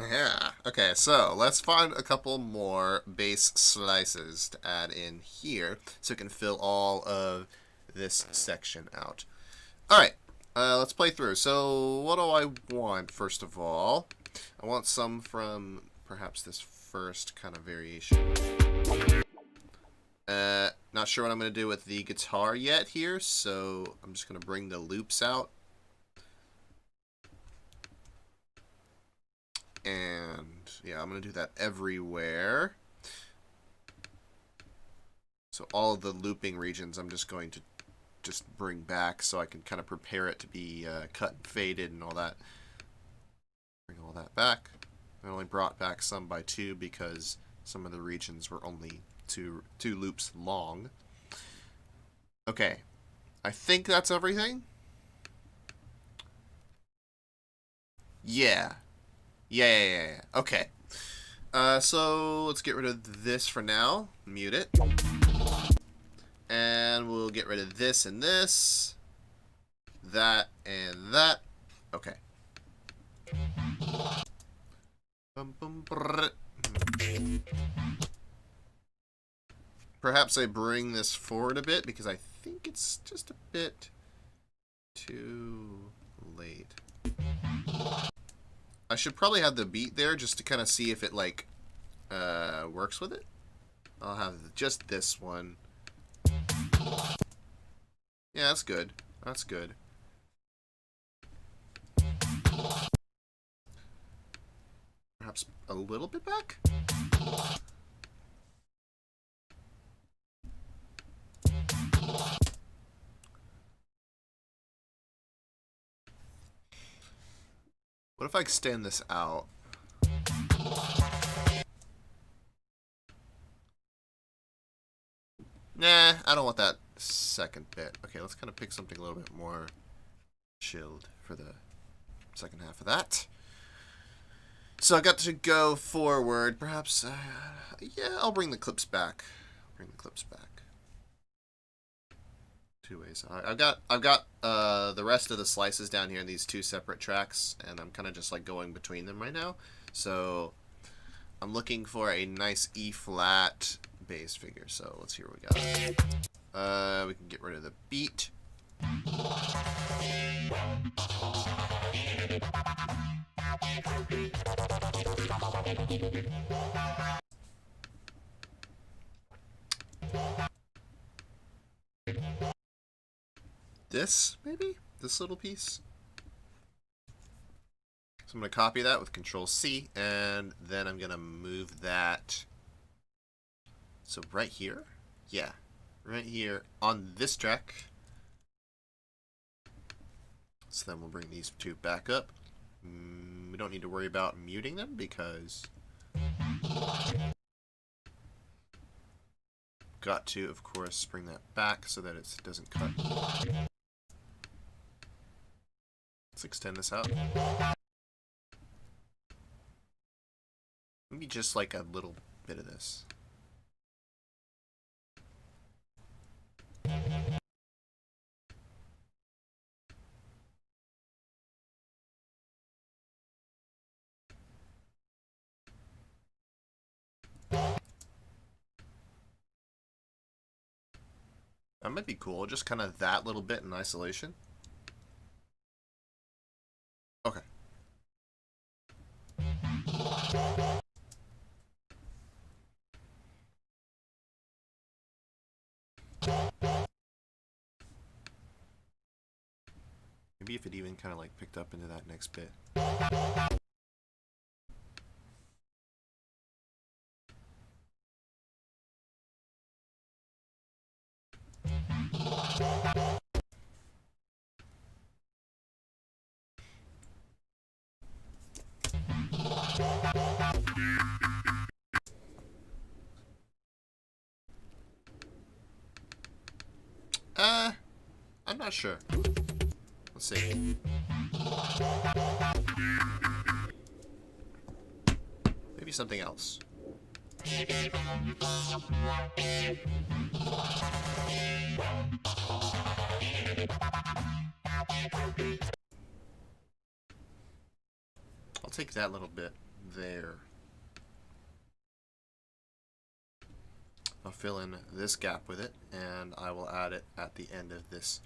Yeah. Okay, so let's find a couple more bass slices to add in here so we can fill all of this section out. Alright, let's play through. So what do I want, first of all? I want some from perhaps this first kind of variation. Not sure what I'm going to do with the guitar yet here, so I'm just going to bring the loops out. And yeah, I'm going to do that everywhere. So all of the looping regions I'm just going to bring back so I can kind of prepare it to be cut and faded and all that. Bring all that back. I only brought back some by 2 because some of the regions were only two loops long. Okay, I think that's everything. Yeah. Yeah. Okay. So let's get rid of this for now. Mute it. And we'll get rid of this and this. That and that. Okay. Perhaps I bring this forward a bit because I think it's just a bit too late. I should probably have the beat there just to kind of see if it like works with it. I'll have just this one. Yeah, that's good. That's good. Perhaps a little bit back? What if I extend this out? Nah, I don't want that second bit. Okay, let's kind of pick something a little bit more chilled for the second half of that. So I got to go forward. Perhaps, yeah, I'll bring the clips back. Two ways. I've got the rest of the slices down here in these 2 separate tracks, and I'm kind of just like going between them right now. So I'm looking for a nice E flat bass figure. So let's hear what we got. We can get rid of the beat. This, maybe? This little piece? So I'm going to copy that with Control-C, and then I'm going to move that. So right here? Yeah. Right here on this track. So then we'll bring these 2 back up. We don't need to worry about muting them because got to, of course, bring that back so that it doesn't cut. Let's extend this out. Maybe just like a little bit of this. That might be cool, just kind of that little bit in isolation. Okay. Maybe if it even kind of like picked up into that next bit. I'm not sure. Let's see. Maybe something else. I'll take that little bit there. I'll fill in this gap with it, and I will add it at the end of this.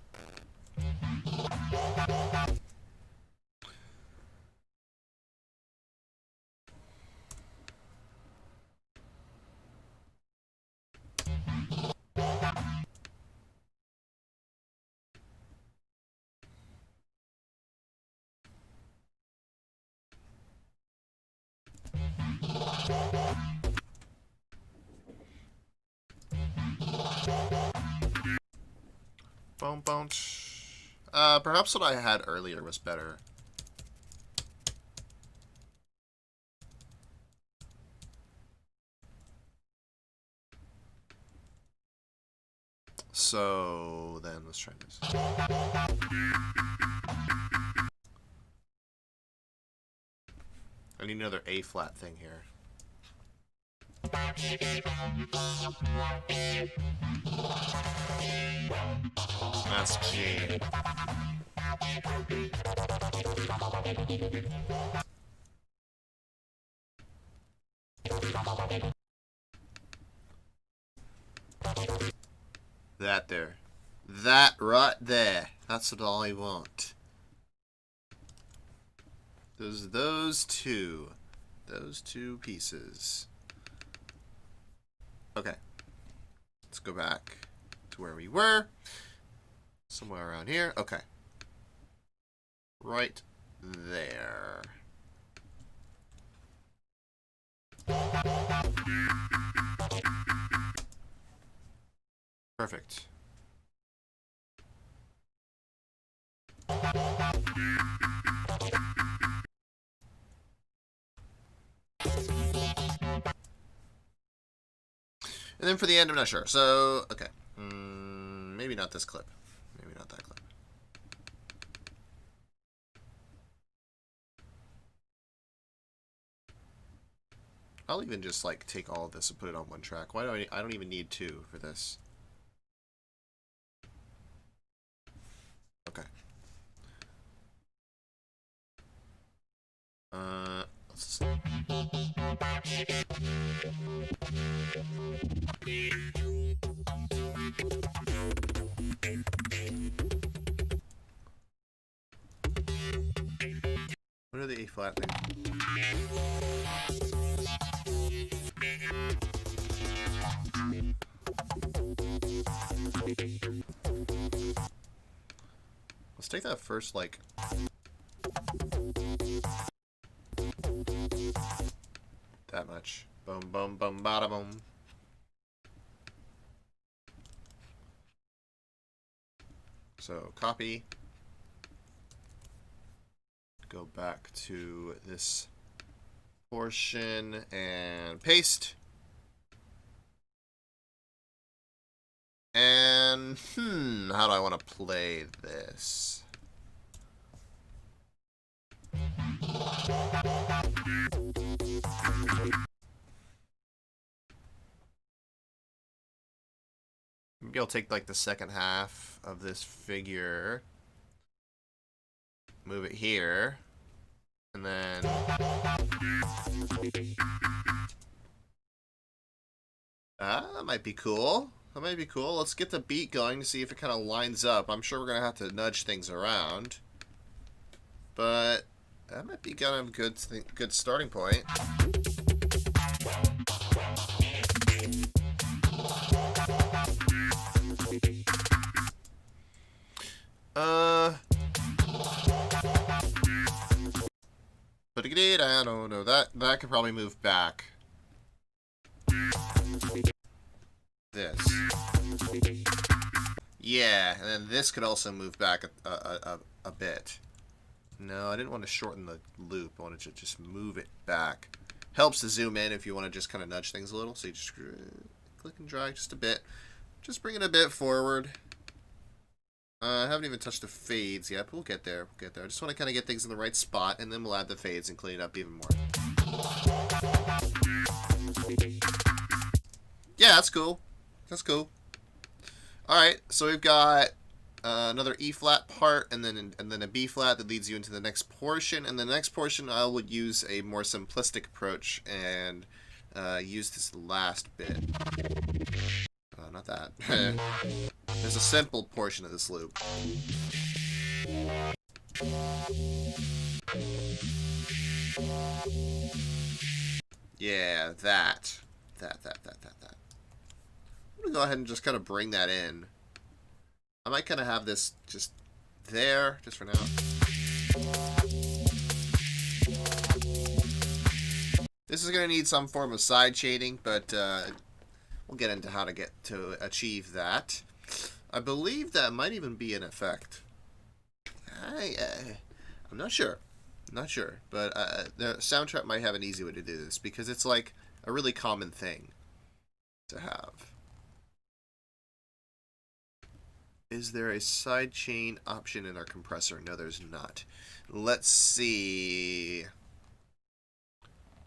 Boom, boom. Perhaps what I had earlier was better. So then let's try this. I need another A flat thing here. That's G. That there. That right there. That's what I want. Those two pieces. Okay. Let's go back to where we were. Somewhere around here. Okay. Right there. Perfect. And then for the end, I'm not sure. So, okay. Maybe not this clip. Maybe not that clip. I'll even just like take all of this and put it on one track. Why do I don't even need two for this. Okay. Let's see. What are the A flat things? Let's take that first, like... that much. Boom, boom, boom, bada boom. So, copy. Go back to this portion and paste. And, how do I want to play this? Maybe I'll take, like, the second half of this figure, move it here, and then... that might be cool. That might be cool. Let's get the beat going to see if it kind of lines up. I'm sure we're going to have to nudge things around. But that might be kind of a good starting point. But I don't know. That could probably move back. This. Yeah, and then this could also move back a bit. No, I didn't want to shorten the loop. I wanted to just move it back. Helps to zoom in if you want to just kind of nudge things a little. So you just click and drag just a bit. Just bring it a bit forward. I haven't even touched the fades yet, but we'll get there. We'll get there. I just want to kind of get things in the right spot, and then we'll add the fades and clean it up even more. Yeah, that's cool. That's cool. All right, so we've got another E flat part, and then a B flat that leads you into the next portion. And the next portion, I would use a more simplistic approach and use this last bit. Not that. There's a simple portion of this loop. Yeah, that. I'm gonna go ahead and just kind of bring that in. I might kind of have this just there, just for now. This is gonna need some form of side shading, but we'll get into how to get to achieve that. I believe that might even be an effect. I'm not sure. Not sure, but the Soundtrap might have an easy way to do this because it's like a really common thing to have. Is there a sidechain option in our compressor? No, there's not. Let's see.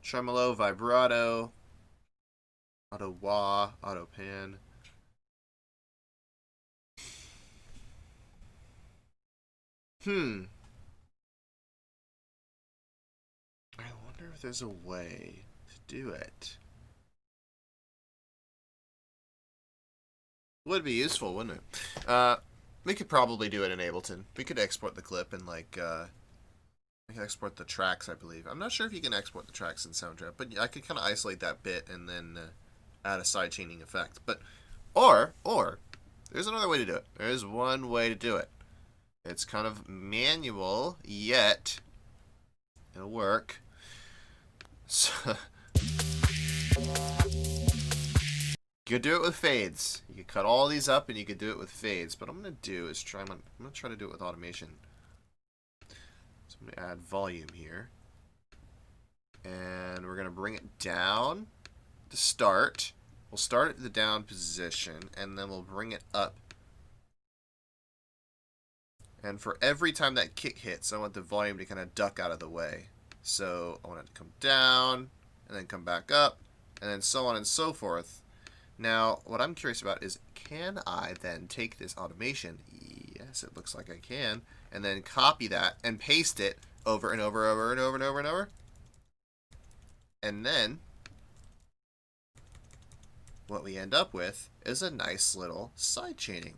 Tremolo, vibrato, auto wah, auto pan. I wonder if there's a way to do it. Would be useful, wouldn't it? We could probably do it in Ableton. We could export the clip and we can export the tracks, I believe. I'm not sure if you can export the tracks in Soundtrap, but I could kind of isolate that bit and then add a sidechaining effect. But or there's another way to do it. There is one way to do it. It's kind of manual, yet it'll work. So you could do it with fades. You could cut all these up and you could do it with fades. But what I'm gonna do is I'm gonna try to do it with automation. So I'm gonna add volume here. And we're gonna bring it down to start. We'll start at the down position and then we'll bring it up. And for every time that kick hits, I want the volume to kind of duck out of the way. So I want it to come down, and then come back up, and then so on and so forth. Now, what I'm curious about is, can I then take this automation? Yes, it looks like I can. And then copy that and paste it over and over and over. And then what we end up with is a nice little side chaining.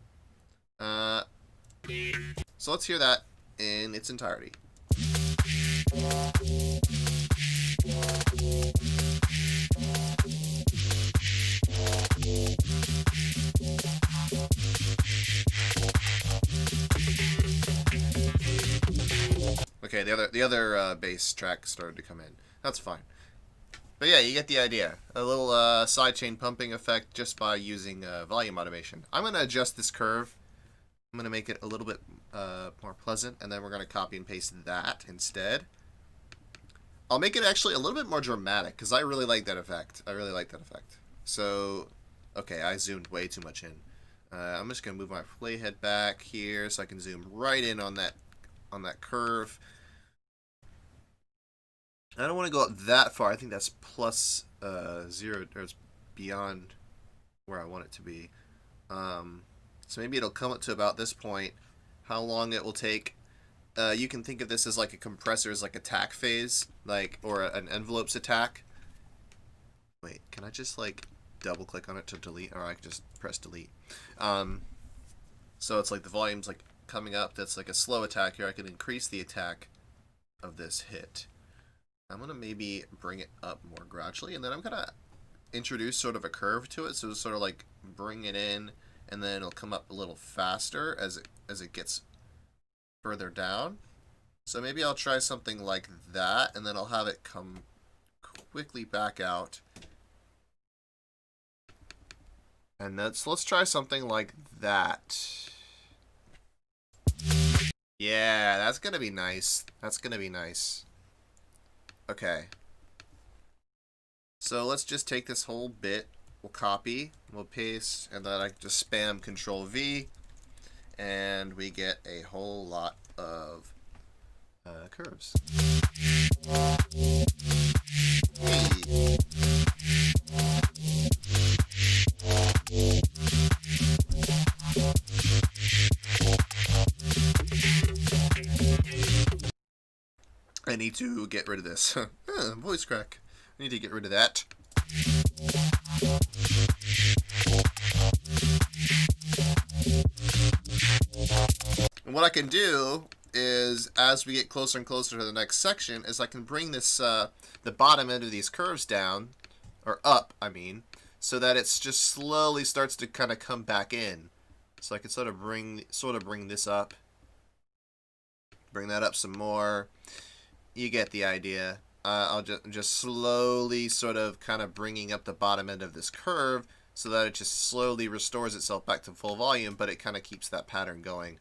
So let's hear that in its entirety. Okay, the other bass track started to come in. That's fine. But yeah, you get the idea. A little sidechain pumping effect just by using volume automation. I'm going to adjust this curve. I'm going to make it a little bit more pleasant, and then we're going to copy and paste that instead. I'll make it actually a little bit more dramatic, because I really like that effect. So, okay, I zoomed way too much in. I'm just gonna move my playhead back here so I can zoom right in on that curve. I don't want to go up that far. I think that's plus 0, or it's beyond where I want it to be. So maybe it'll come up to about this point. How long it will take? You can think of this as like a compressor's like attack phase, like, or an envelopes attack. Wait, can I just like double click on it to delete, or I can just press delete? So it's like the volume's like coming up. That's like a slow attack here. I can increase the attack of this hit. I'm gonna maybe bring it up more gradually, and then I'm gonna introduce sort of a curve to it, so sort of like bring it in, and then it'll come up a little faster as it gets further down. So maybe I'll try something like that, and then I'll have it come quickly back out. And let's try something like that. Yeah, that's gonna be nice. That's gonna be nice. Okay. So let's just take this whole bit, we'll copy, we'll paste, and then I just spam Control V, and we get a whole lot of curves. Hey. I need to get rid of this. Voice crack. I need to get rid of that. And what I can do is, as we get closer and closer to the next section, is I can bring this the bottom end of these curves down, or up, I mean, so that it's just slowly starts to kind of come back in. So I can sort of bring this up, bring that up some more. You get the idea. I'll just slowly sort of kind of bringing up the bottom end of this curve so that it just slowly restores itself back to full volume, but it kind of keeps that pattern going.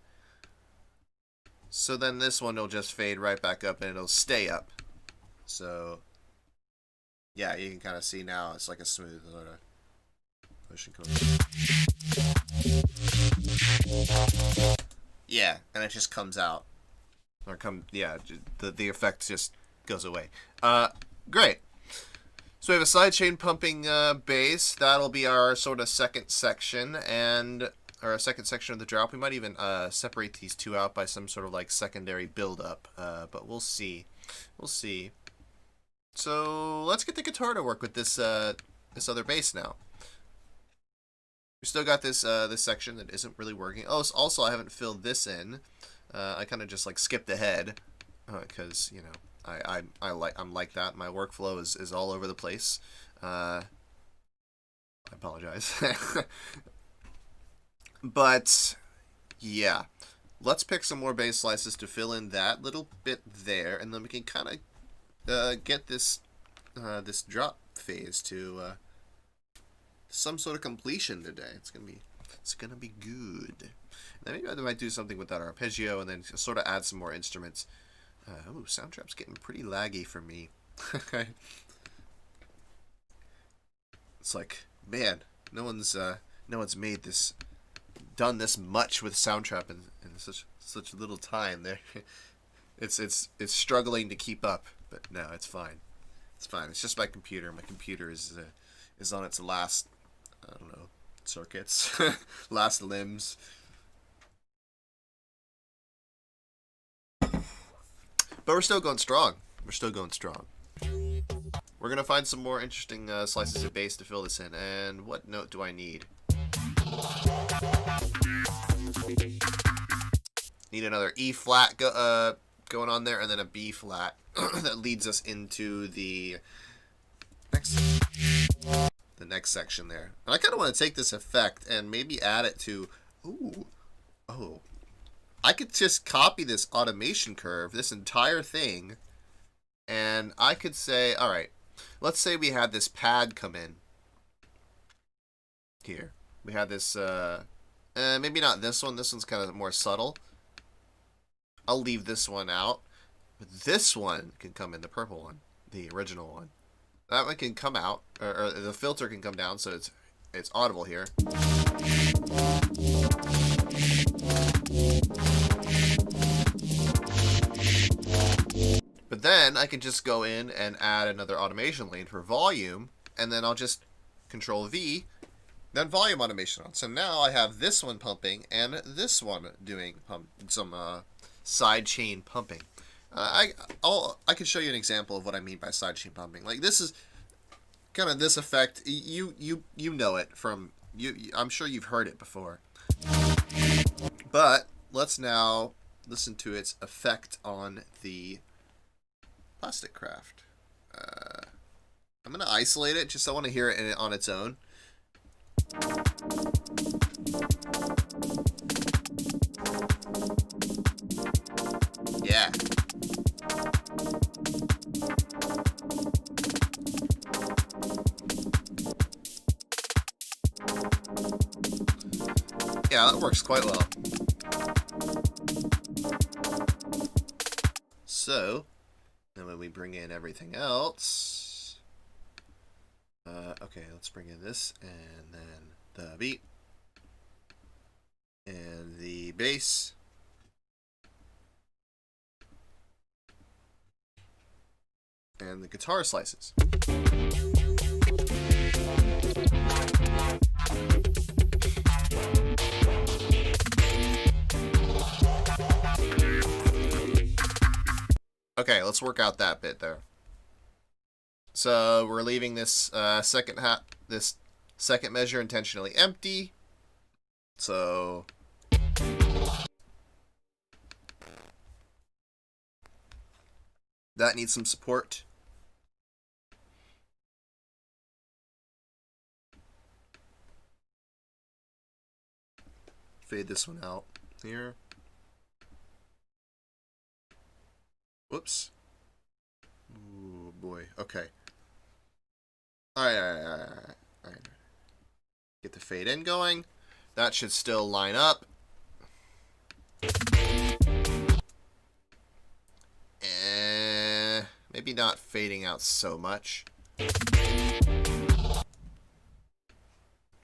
So then this one will just fade right back up and it'll stay up. So yeah, you can kind of see now it's like a smooth sort of motion code. Yeah, and it just comes out. Or the effect just goes away. Great. So we have a sidechain pumping bass. That'll be our sort of second section, or a second section of the drop. We might even separate these two out by some sort of like secondary build-up, but we'll see. We'll see. So let's get the guitar to work with this this other bass now. We still got this this section that isn't really working. Oh, so also I haven't filled this in. I kind of just like skipped ahead because you know I'm like that. My workflow is all over the place. I apologize. But yeah, let's pick some more bass slices to fill in that little bit there, and then we can kind of get this this drop phase to some sort of completion today. It's gonna be good. Then maybe I might do something with that arpeggio and then sort of add some more instruments. Oh, Soundtrap's getting pretty laggy for me. It's like, man, no one's done this much with Soundtrap in such little time. There, it's struggling to keep up, but no, it's fine. It's fine. It's just my computer. My computer is on its last, I don't know, circuits, last limbs. But we're still going strong. We're still going strong. We're going to find some more interesting slices of bass to fill this in. And what note do I need? Need another E flat going on there, and then a B flat that leads us into the next section there. And I kind of want to take this effect and maybe add it to... Ooh. Oh. I could just copy this automation curve, this entire thing, and I could say, all right, let's say we had this pad come in here. We had this, maybe not this one. This one's kind of more subtle. I'll leave this one out. But this one can come in, the purple one, the original one. That one can come out, or the filter can come down, so it's audible here. Then I can just go in and add another automation lane for volume, and then I'll just Control V, then volume automation on. So now I have this one pumping and this one doing some side chain pumping. I can show you an example of what I mean by side chain pumping. Like this is kind of this effect. You know it from I'm sure you've heard it before. But let's now listen to its effect on the plastic craft. I'm going to isolate it, just I want to hear it on its own. Yeah. Yeah, that works quite well. So, then when we bring in everything else, okay, let's bring in this, and then the beat, and the bass, and the guitar slices. Okay, let's work out that bit there. So we're leaving this this second measure intentionally empty. So that needs some support. Fade this one out here. Whoops. Ooh, boy. Okay. Alright. Get the fade in going. That should still line up. Maybe not fading out so much.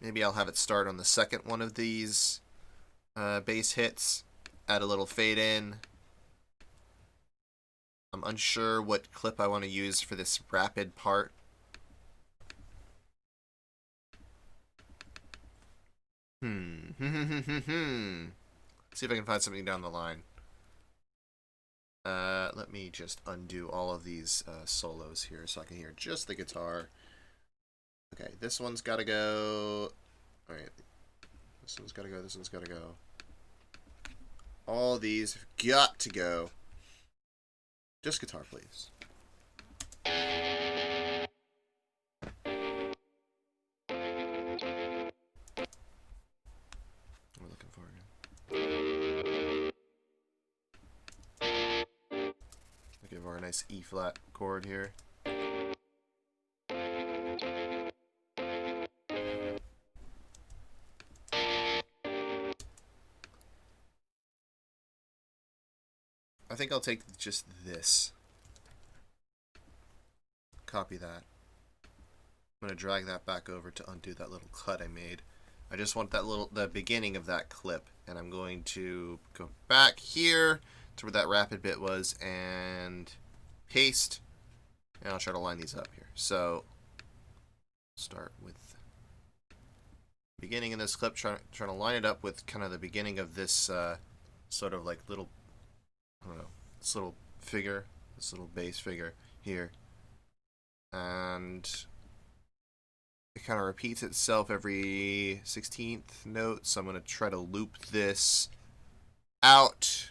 Maybe I'll have it start on the second one of these bass hits. Add a little fade in. I'm unsure what clip I want to use for this rapid part. See if I can find something down the line. Let me just undo all of these solos here so I can hear just the guitar. Okay, this one's got to go. All right, this one's got to go. This one's got to go. All these have got to go. Just guitar, please. What am I looking for again? I'll give her a nice E flat chord here. I think I'll take just this. Copy that. I'm going to drag that back over to undo that little cut I made. I just want that the beginning of that clip, and I'm going to go back here to where that rapid bit was and paste, and I'll try to line these up here. So start with the beginning of this clip, trying to line it up with kind of the beginning of this sort of like little, I don't know, this little figure, this little bass figure here, and it kind of repeats itself every 16th note, so I'm going to try to loop this out.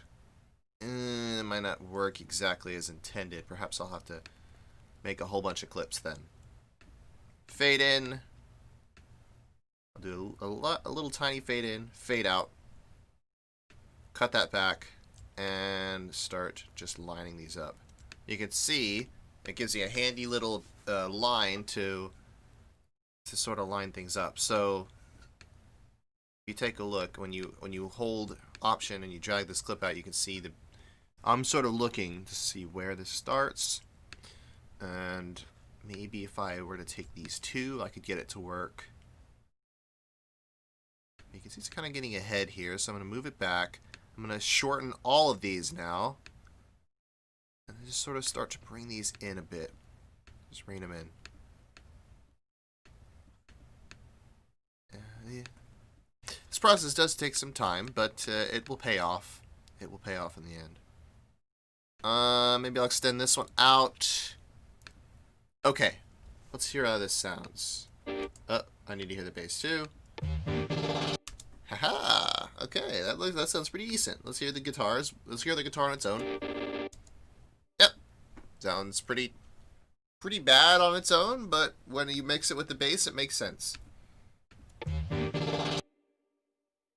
It might not work exactly as intended. Perhaps I'll have to make a whole bunch of clips then. Fade in. I'll do a little tiny fade in, fade out. Cut that back, and start just lining these up. You can see it gives you a handy little line to sort of line things up. So if you take a look, when you hold Option and you drag this clip out, you can see I'm sort of looking to see where this starts, and maybe if I were to take these two, I could get it to work. You can see it's kind of getting ahead here, so I'm going to move it back. I'm going to shorten all of these now. And just sort of start to bring these in a bit. Just rein them in. Yeah. This process does take some time, but it will pay off. It will pay off in the end. Maybe I'll extend this one out. Okay, let's hear how this sounds. I need to hear the bass too. Haha. Okay, that sounds pretty decent. Let's hear the guitars. Let's hear the guitar on its own. Yep, sounds pretty bad on its own, but when you mix it with the bass, it makes sense.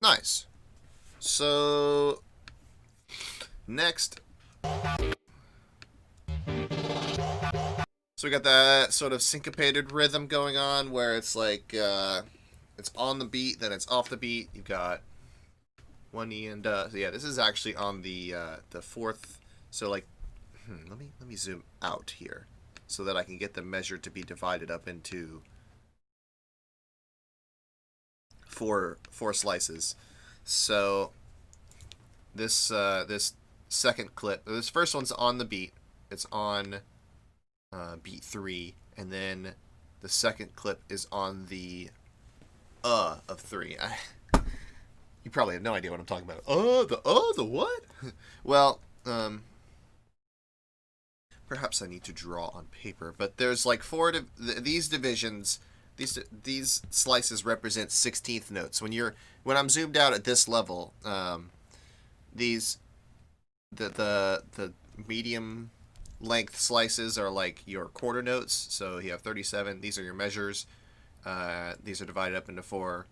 Nice. So next, so we got that sort of syncopated rhythm going on where it's like it's on the beat, then it's off the beat. You've got one E and so yeah, this is actually on the fourth. So like, let me zoom out here so that I can get the measure to be divided up into four slices. So this this second clip, this first one's on the beat. It's on beat 3, and then the second clip is on the of 3. You probably have no idea what I'm talking about. The what? Well, perhaps I need to draw on paper, but there's like these divisions. These slices represent 16th notes. When I'm zoomed out at this level, these the medium length slices are like your quarter notes. So you have 37. These are your measures. These are divided up into 4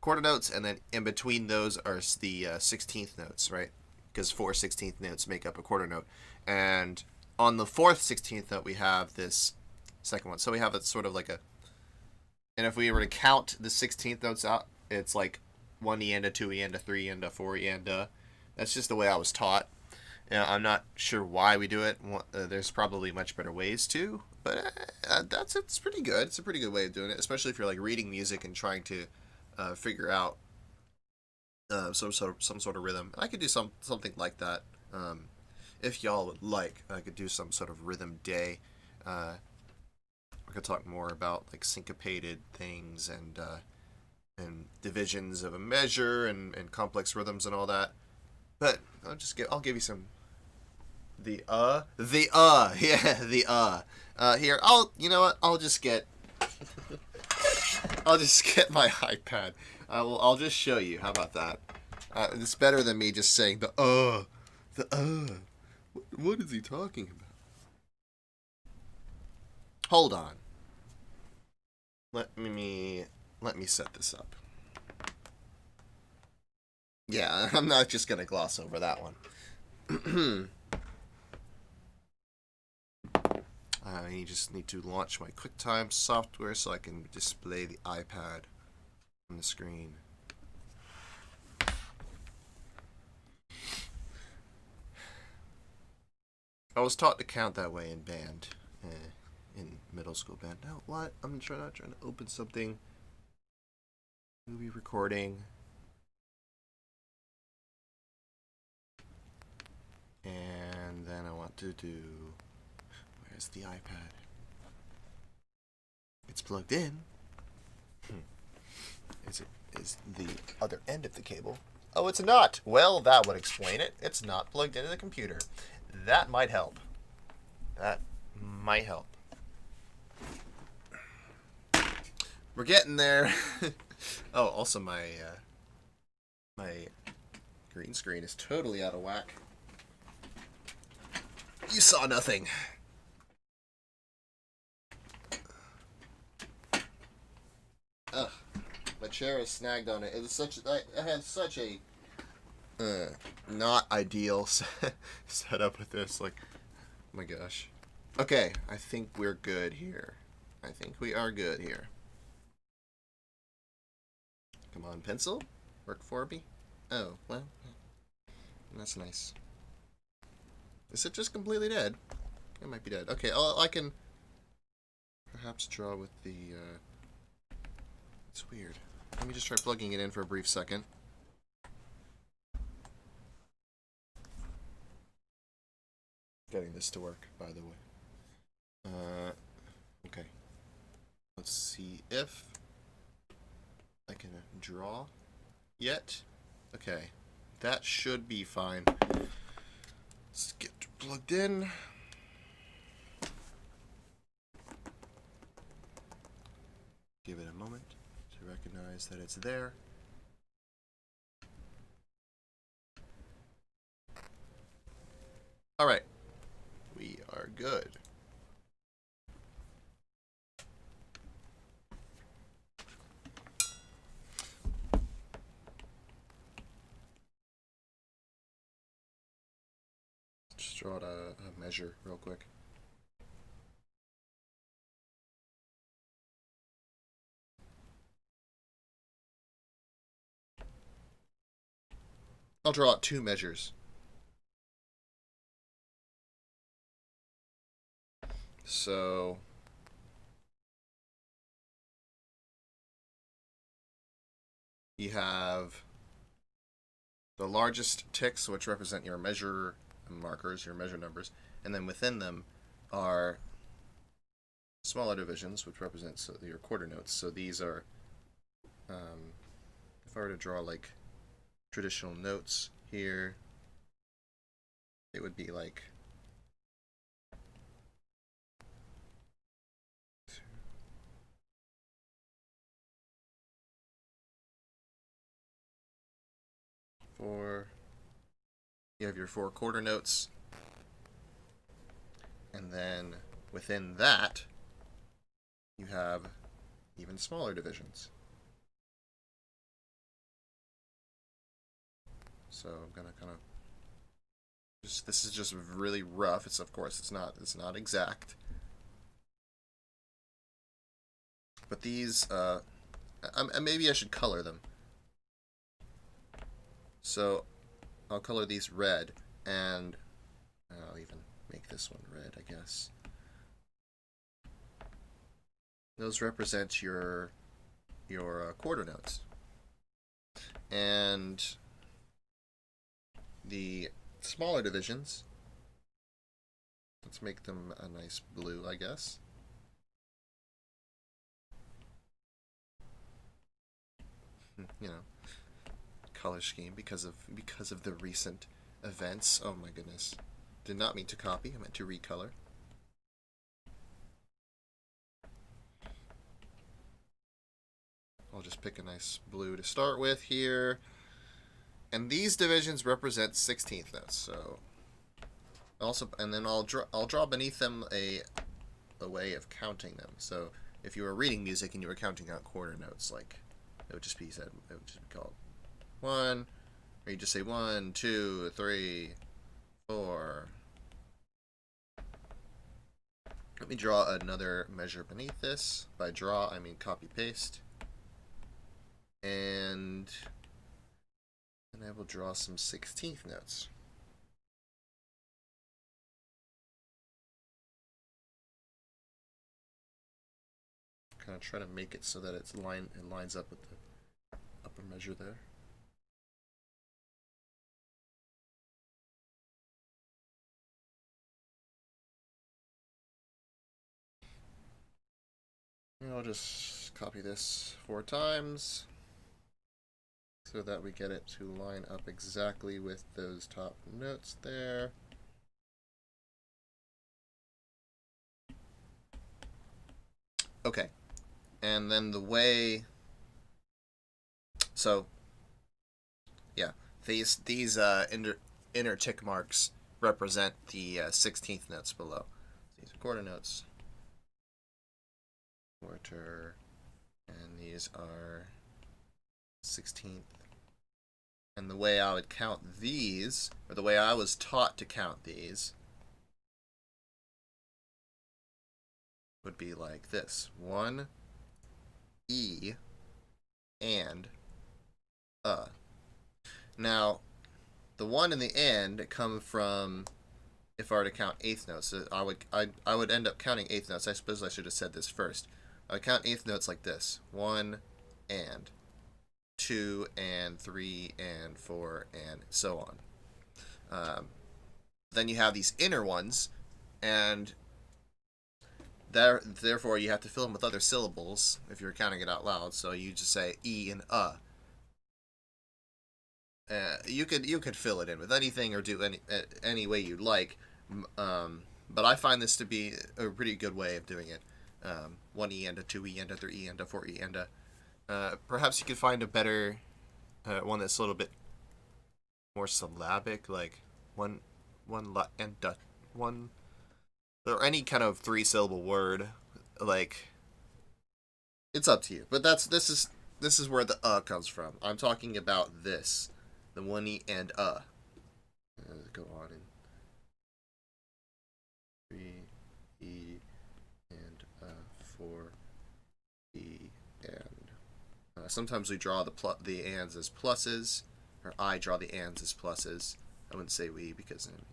quarter notes, and then in between those are the 16th notes, right? Because 4 16th notes make up a quarter note. And on the 4th 16th note, we have this second one. So we have it sort of like a, and if we were to count the 16th notes out, it's like 1 e and a 2 e and a 3 and a 4 e and a. That's just the way I was taught. I'm not sure why we do it. There's probably much better ways to, but it's pretty good. It's a pretty good way of doing it, especially if you're like reading music and trying to figure out some sort of rhythm. I could do something like that. If y'all would like, I could do some sort of rhythm day. I could talk more about like syncopated things and divisions of a measure and complex rhythms and all that. But I'll give you some here. Here, you know what? I'll just get my iPad. I'll just show you. How about that? It's better than me just saying the. What is he talking about? Hold on. Let me set this up. Yeah, I'm not just gonna gloss over that one. I just need to launch my QuickTime software so I can display the iPad on the screen. I was taught to count that way in band, in middle school band. Now what? I'm not trying to open something. Movie recording. And then I want to do, where's the iPad? It's plugged in. Is the other end of the cable? Oh, it's not. Well, that would explain it. It's not plugged into the computer. That might help. That might help. We're getting there. Oh, also my green screen is totally out of whack. You saw nothing. Ugh, my chair is snagged on it. It was I had such a not ideal setup with this. Like, oh my gosh. Okay, I think we're good here. I think we are good here. Come on, pencil. Work for me. Oh, well, that's nice. Is it just completely dead? It might be dead. Okay, I can perhaps draw with the, it's weird. Let me just try plugging it in for a brief second. getting this to work, by the way. Okay. Let's see if I can draw yet. Okay. That should be fine. Let's get plugged in. Give it a moment to recognize that it's there. All right. We are good. Just draw out a measure real quick. I'll draw out 2 measures. So you have the largest ticks, which represent your measure markers, your measure numbers, and then within them are smaller divisions, which represent your quarter notes. So these are, if I were to draw like traditional notes here, it would be like 4. You have your 4 quarter notes, and then within that you have even smaller divisions. So I'm gonna kind of this is just really rough. It's of course it's not exact, but these maybe I should color them. So I'll color these red, and I'll even make this one red, I guess. Those represent your quarter notes, and the smaller divisions, let's make them a nice blue, I guess. You know, color scheme because of the recent events. Oh my goodness. Did not mean to copy, I meant to recolor. I'll just pick a nice blue to start with here. And these divisions represent 16th notes. So also, and then I'll draw beneath them a way of counting them. So if you were reading music and you were counting out quarter notes, like it would just be said, it would just be called 1, or you just say 1, 2, 3, 4. Let me draw another measure beneath this. By draw, I mean copy paste. And I will draw some 16th notes. Kind of try to make it so that it lines up with the upper measure there. And I'll just copy this 4 times so that we get it to line up exactly with those top notes there. Okay, and then the way, so yeah, these inner tick marks represent the 16th notes below. These are quarter notes, quarter, and these are 16th. And the way I would count these, or the way I was taught to count these, would be like this: 1, E, and Now, the 1 and the and come from, if I were to count 8th notes, so I would end up counting 8th notes. I suppose I should have said this first. I would count 8th notes like this: 1 and 2 and 3 and 4 and so on. Then you have these inner ones, and therefore you have to fill them with other syllables if you're counting it out loud. So you just say e and you could fill it in with anything or do any way you'd like, but I find this to be a pretty good way of doing it. 1e and a 2e and a 3e and a 4e and a perhaps you could find a better one that's a little bit more syllabic, like one la and a one, or any kind of 3-syllable word. Like, it's up to you. But this is where the comes from. I'm talking about this, the 1e and go on and 3e and 4e and sometimes we draw the ands as pluses, or I draw the ands as pluses. I wouldn't say we because I'm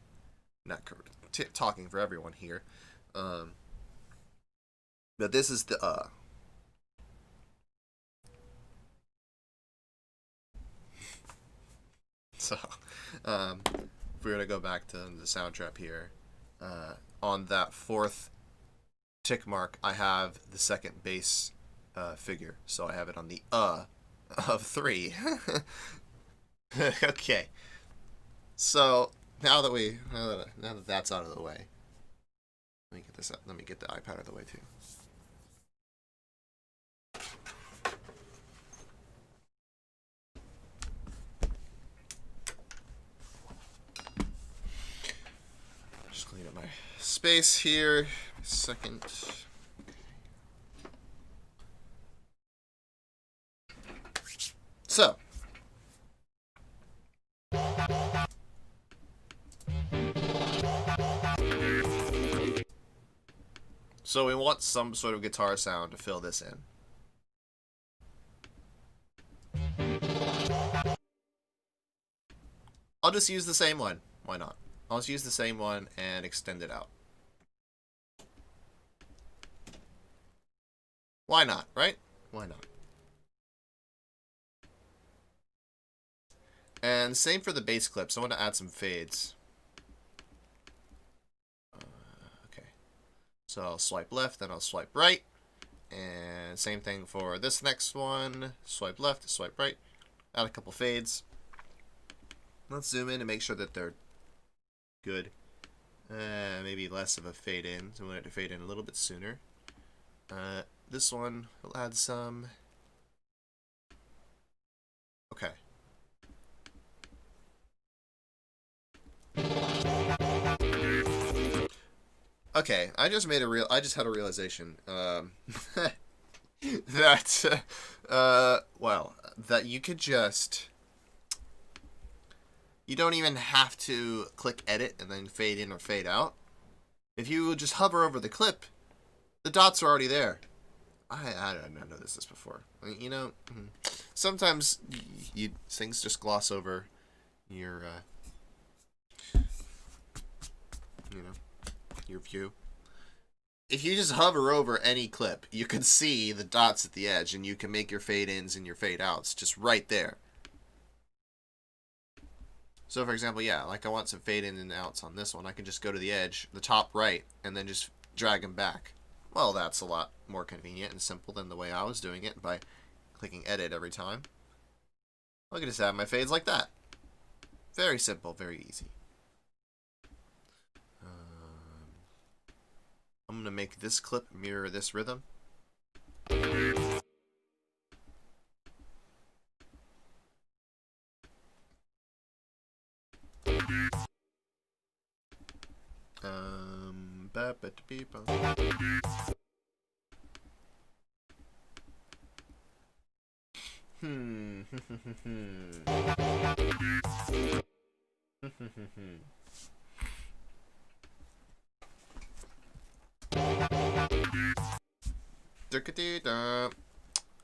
not talking for everyone here. But this is the So, if we were to go back to the sound trap here, on that 4th tick mark, I have the second bass figure. So I have it on the of 3. Okay. So now that that's out of the way, let me get this up. Let me get the iPad out of the way too. Just clean up my space here. Second. So. So we want some sort of guitar sound to fill this in. I'll just use the same one. Why not? I'll just use the same one and extend it out. Why not, right? Why not? And same for the bass clips. I want to add some fades. Okay. So I'll swipe left, then I'll swipe right. And same thing for this next one. Swipe left, swipe right. Add a couple fades. Let's zoom in and make sure that they're good. Maybe less of a fade in. So we want it to fade in a little bit sooner. This one will add some. Okay. Okay, I just had a realization that well, that you could just, you don't even have to click edit and then fade in or fade out. If you just hover over the clip, the dots are already there. I didn't notice this before. You know, sometimes things just gloss over your your view. If you just hover over any clip, you can see the dots at the edge, and you can make your fade ins and your fade outs just right there. So for example, yeah, like I want some fade in and outs on this one. I can just go to the edge, the top right, and then just drag them back. Well, that's a lot more convenient and simple than the way I was doing it by clicking edit every time. I can just have my fades like that. Very simple, very easy. I'm going to make this clip mirror this rhythm.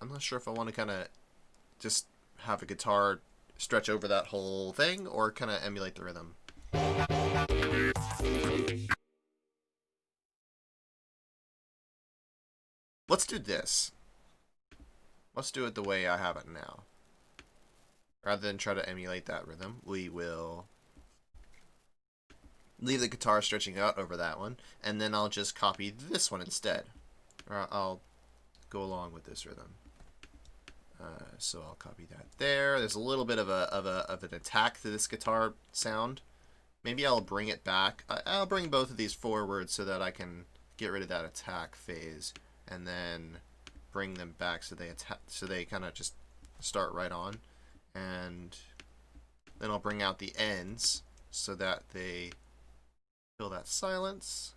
I'm not sure if I want to kind of just have a guitar stretch over that whole thing or kind of emulate the rhythm. Let's do this. Let's do it the way I have it now. Rather than try to emulate that rhythm, we will leave the guitar stretching out over that one, and then I'll just copy this one instead. Or I'll go along with this rhythm. So I'll copy that there. There's a little bit of an attack to this guitar sound. Maybe I'll bring it back. I'll bring both of these forward so that I can get rid of that attack phase, and then bring them back so they kind of just start right on. And then I'll bring out the ends so that they fill that silence.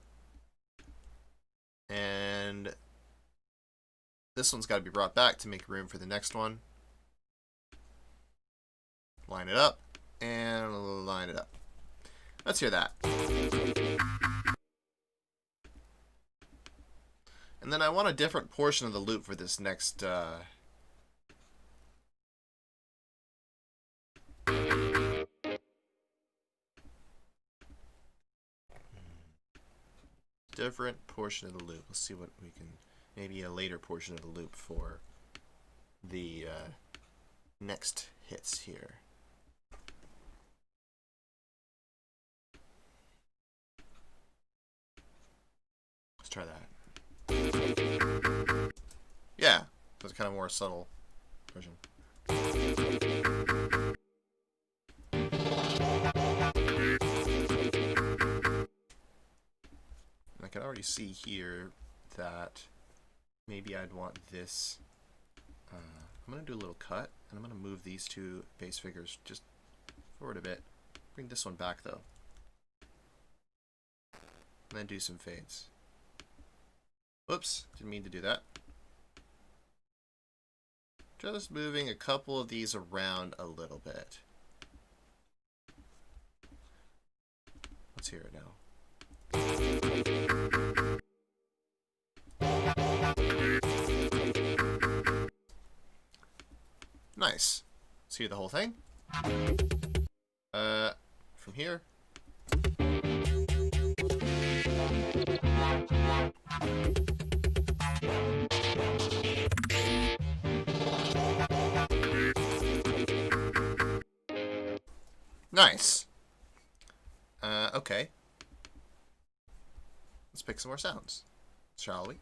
And this one's got to be brought back to make room for the next one. Line it up and line it up. Let's hear that. And then I want a different portion of the loop for this next different portion of the loop. Let's see what we can, maybe a later portion of the loop for the next hits here. Let's try that. Yeah, so it's kind of more subtle version. I can already see here that maybe I'd want this. I'm going to do a little cut, and I'm going to move these two bass figures just forward a bit. Bring this one back, though. And then do some fades. Whoops, didn't mean to do that. Just moving a couple of these around a little bit. Let's hear it now. Nice. Let's hear the whole thing. From here. Nice. Okay. Let's pick some more sounds, shall we?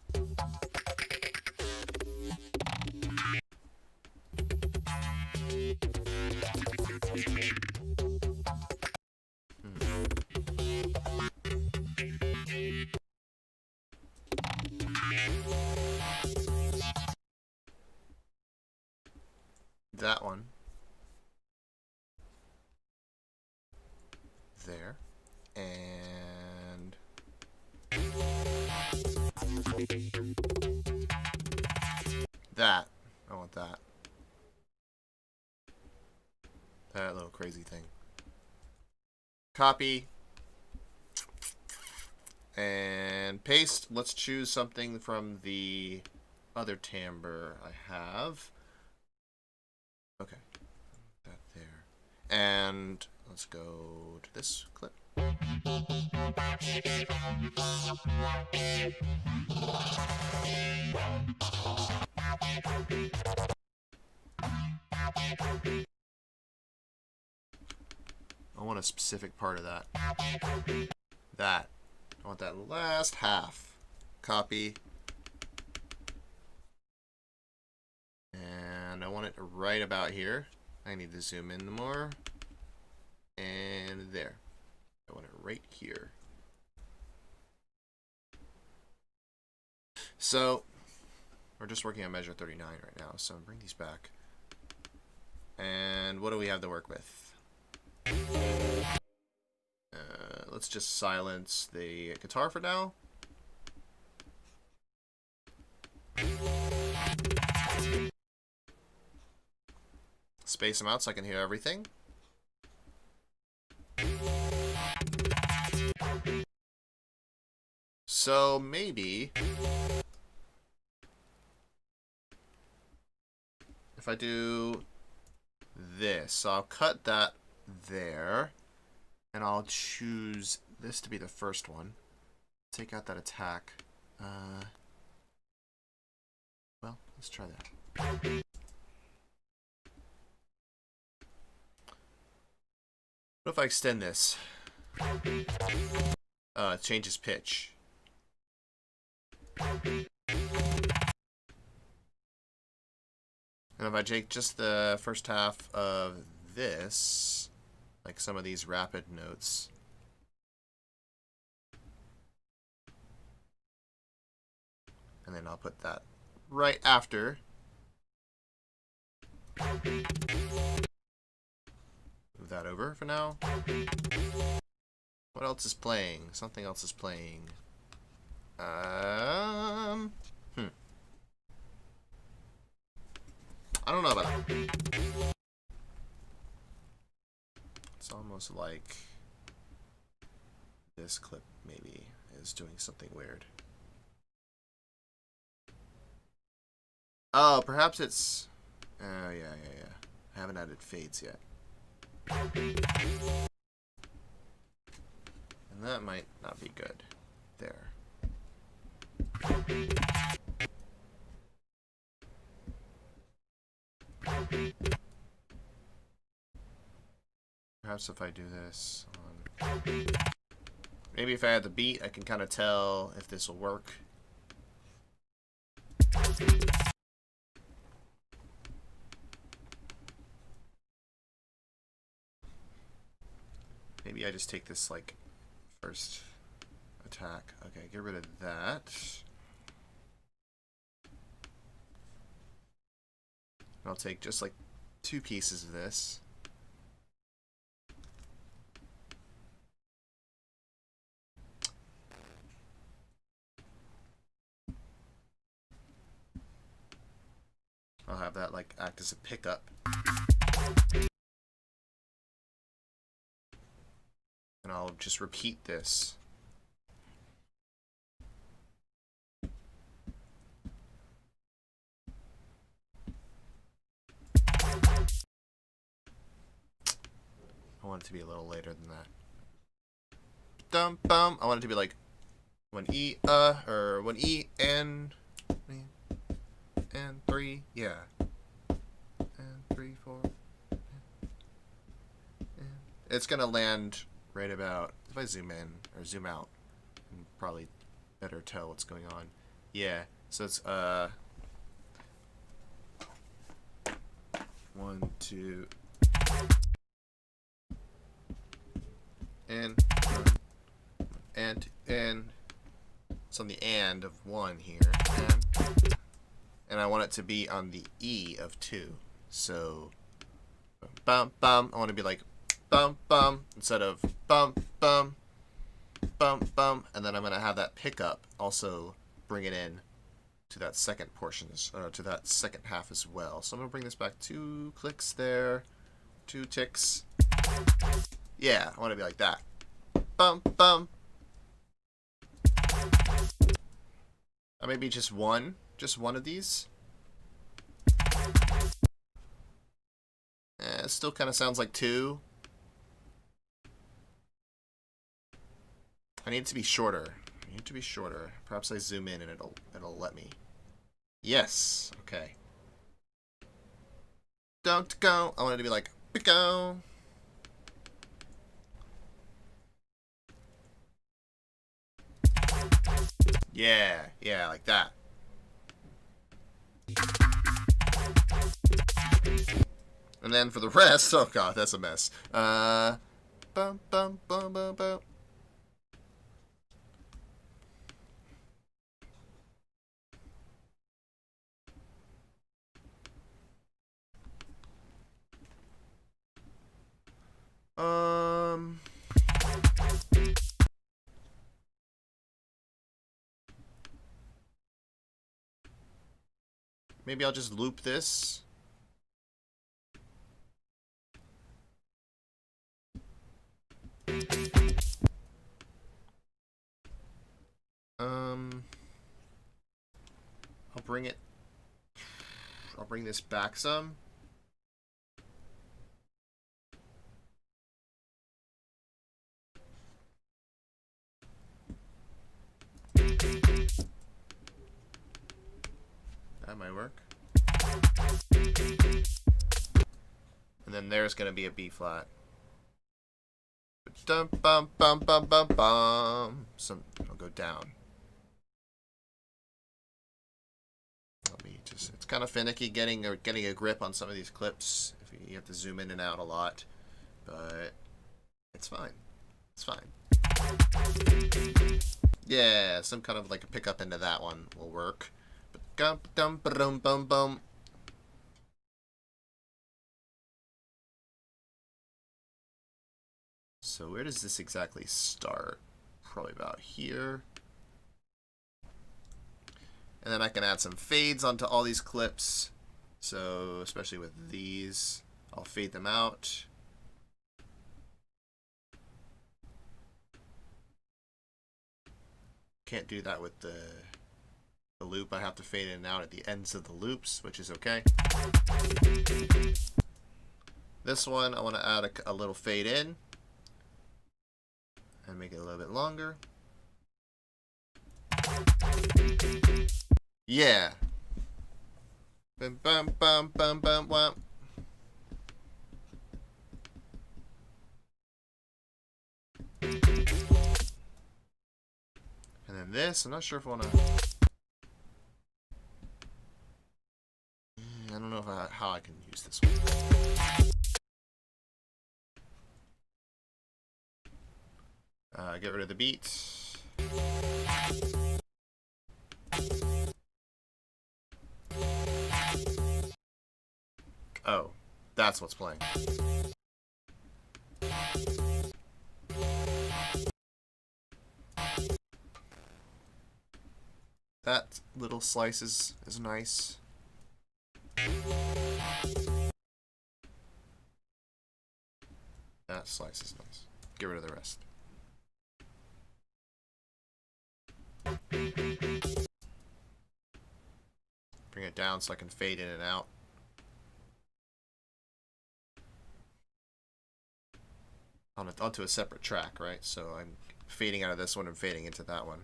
That one. There. And that. I want that. That little crazy thing. Copy. And paste. Let's choose something from the other timbre I have. Okay. That there. And let's go to this clip. I want a specific part of that. That. I want that last half. Copy. And I want it right about here. I need to zoom in more. And there. I want it right here. So, we're just working on measure 39 right now, so bring these back. And what do we have to work with? Let's just silence the guitar for now. Space them out so I can hear everything. So maybe if I do this, I'll cut that there, and I'll choose this to be the first one. Take out that attack. Well, let's try that. What if I extend this? It changes pitch. And if I take just the first half of this, like some of these rapid notes, and then I'll put that right after. Move that over for now. What else is playing? Something else is playing. I don't know about that. It's almost like this clip maybe is doing something weird. Oh, perhaps it's... Oh, yeah. I haven't added fades yet. And that might not be good. There. Perhaps if I do this on... Maybe if I add the beat, I can kind of tell if this will work. Maybe I just take this, like, first attack. Okay, get rid of that. I'll take just, like, 2 pieces of this. I'll have that, like, act as a pickup. And I'll just repeat this. I want it to be a little later than that. Dum bum. I want it to be like 1E or 1E and 3, yeah. And 3, 4. And it's gonna land right about, if I zoom in or zoom out, and probably better tell what's going on. Yeah. So it's 1, 2. And it's on the and of 1 here, and I want it to be on the E of 2. So bum bum. I want to be like bum bum instead of bum bum bum bum, and then I'm gonna have that pickup also bring it in to that second portion, to that second half as well. So I'm gonna bring this back 2 clicks there, 2 ticks. Yeah, I want to be like that. Bum, bum. Maybe just one of these. It still kind of sounds like 2. I need it to be shorter. Perhaps I zoom in and it'll let me. Yes. Okay. Don't go. I want it to be like go. Yeah, like that. And then for the rest, oh god, that's a mess. Bum bum bum bum bum. Maybe I'll just loop this. I'll bring this back some. That might work. And then there's going to be a B flat. dum bum bum bum bum bum. I'll go down. It's kind of finicky getting a grip on some of these clips. If you have to zoom in and out a lot, but it's fine. It's fine. Yeah, some kind of like a pickup into that one will work. So where does this exactly start? Probably about here. And then I can add some fades onto all these clips. So especially with these, I'll fade them out. Can't do that with the loop. I have to fade in and out at the ends of the loops, which is okay. This one, I want to add a little fade in and make it a little bit longer. Yeah. Bum bum bum bum bum bum. And then this, I'm not sure if I want to. I don't know how I can use this one. Get rid of the beat. Oh, that's what's playing. That little slice is nice. That slice is nice. Get rid of the rest. Bring it down so I can fade in and out. Onto a separate track, right? So I'm fading out of this one and fading into that one.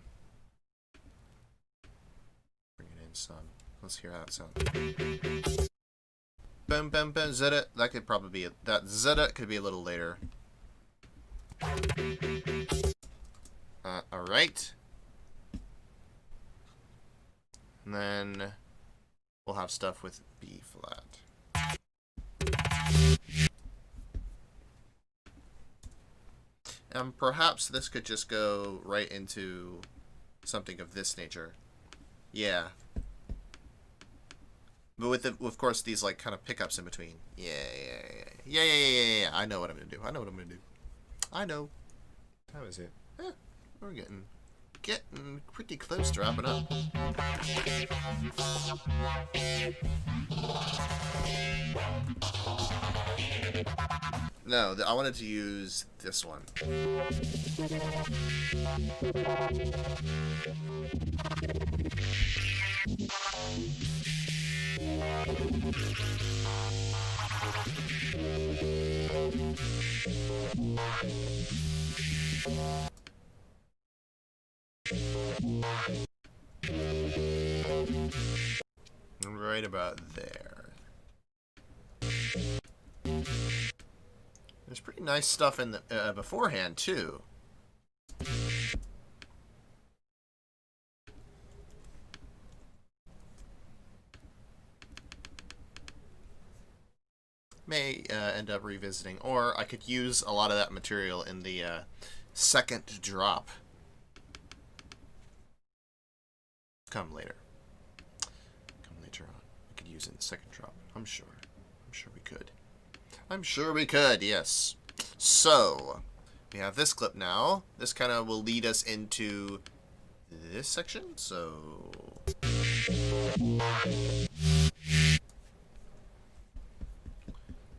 Bring it in some. Let's hear how it sounds. Boom, boom, boom, zeta. That could probably be that zeta could be a little later. All right. And then we'll have stuff with B flat. And perhaps this could just go right into something of this nature. Yeah. But with, of course, these like kind of pickups in between. Yeah. I know what I'm going to do. I know. How is it? We're getting pretty close to wrapping up. No, I wanted to use this one. Right about there. There's pretty nice stuff in the beforehand too. May end up revisiting, or I could use a lot of that material in the second drop. Come later on. I could use it in the second drop. I'm sure we could. Yes. So we have this clip now. This kind of will lead us into this section. So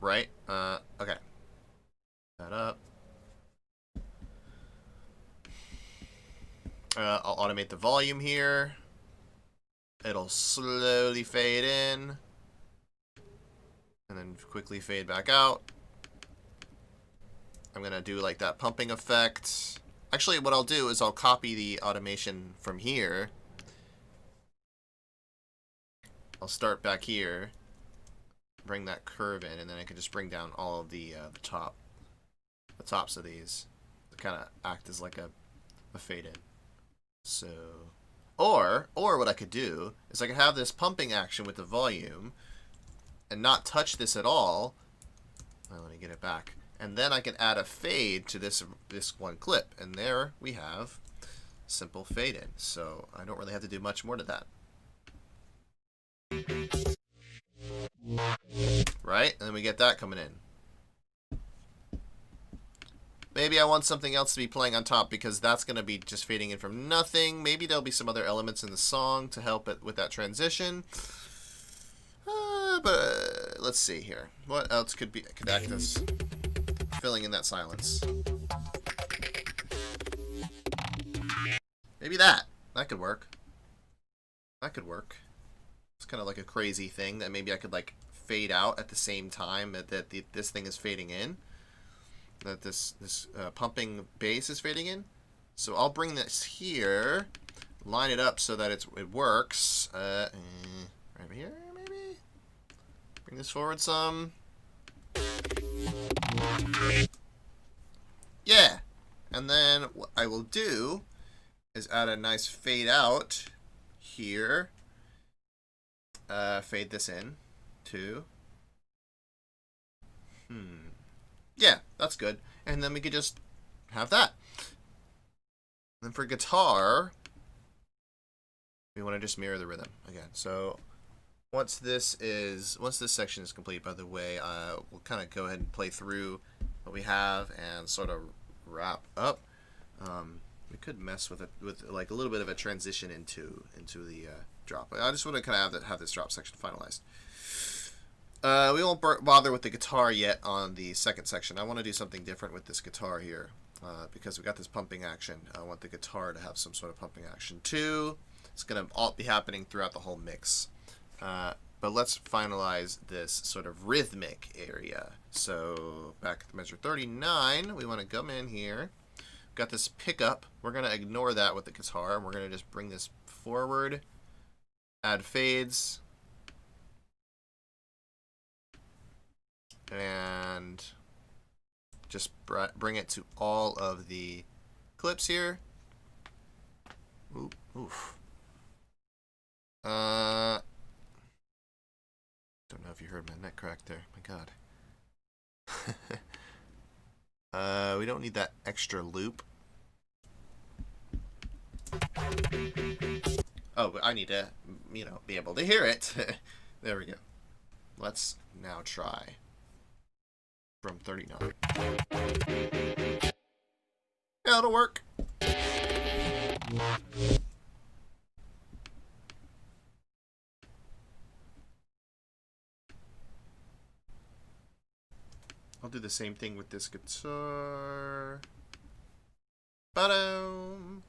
right. Okay. That up. I'll automate the volume here. It'll slowly fade in and then quickly fade back out. I'm gonna do like that pumping effect. Actually, what I'll do is I'll copy the automation from here. I'll start back here, bring that curve in, and then I can just bring down all of the tops of these. kind of act as like a fade in. So, or what I could do is I could have this pumping action with the volume and not touch this at all. Well, let me get it back. And then I can add a fade to this one clip. And there we have simple fade in. So I don't really have to do much more to that. Right? And then we get that coming in. Maybe I want something else to be playing on top because that's going to be just fading in from nothing. Maybe there'll be some other elements in the song to help it with that transition. But let's see here. What else could act as filling in that silence? Maybe that. That could work. That could work. It's kind of like a crazy thing that maybe I could like fade out at the same time that this thing is fading in. That this pumping bass is fading in. So I'll bring this here, line it up so that it works. Right here, maybe. Bring this forward some. Yeah. And then what I will do is add a nice fade out here. Fade this in too. Yeah, that's good. And then we could just have that. And then for guitar, we want to just mirror the rhythm again. So once this section is complete, by the way, we'll kind of go ahead and play through what we have and sort of wrap up. We could mess with it with like a little bit of a transition into the drop. I just want to kind of have this drop section finalized. We won't bother with the guitar yet on the second section. I want to do something different with this guitar here because we got this pumping action. I want the guitar to have some sort of pumping action too. It's going to all be happening throughout the whole mix. But let's finalize this sort of rhythmic area. So back at measure 39, we want to come in here. Got this pickup. We're going to ignore that with the guitar. We're going to just bring this forward, add fades, and just bring it to all of the clips here. Oof. Don't know if you heard my neck crack there. My God. We don't need that extra loop. Oh, but I need to, be able to hear it. There we go. Let's now try from 39. Yeah, it'll work. I'll do the same thing with this guitar. Ba-dum.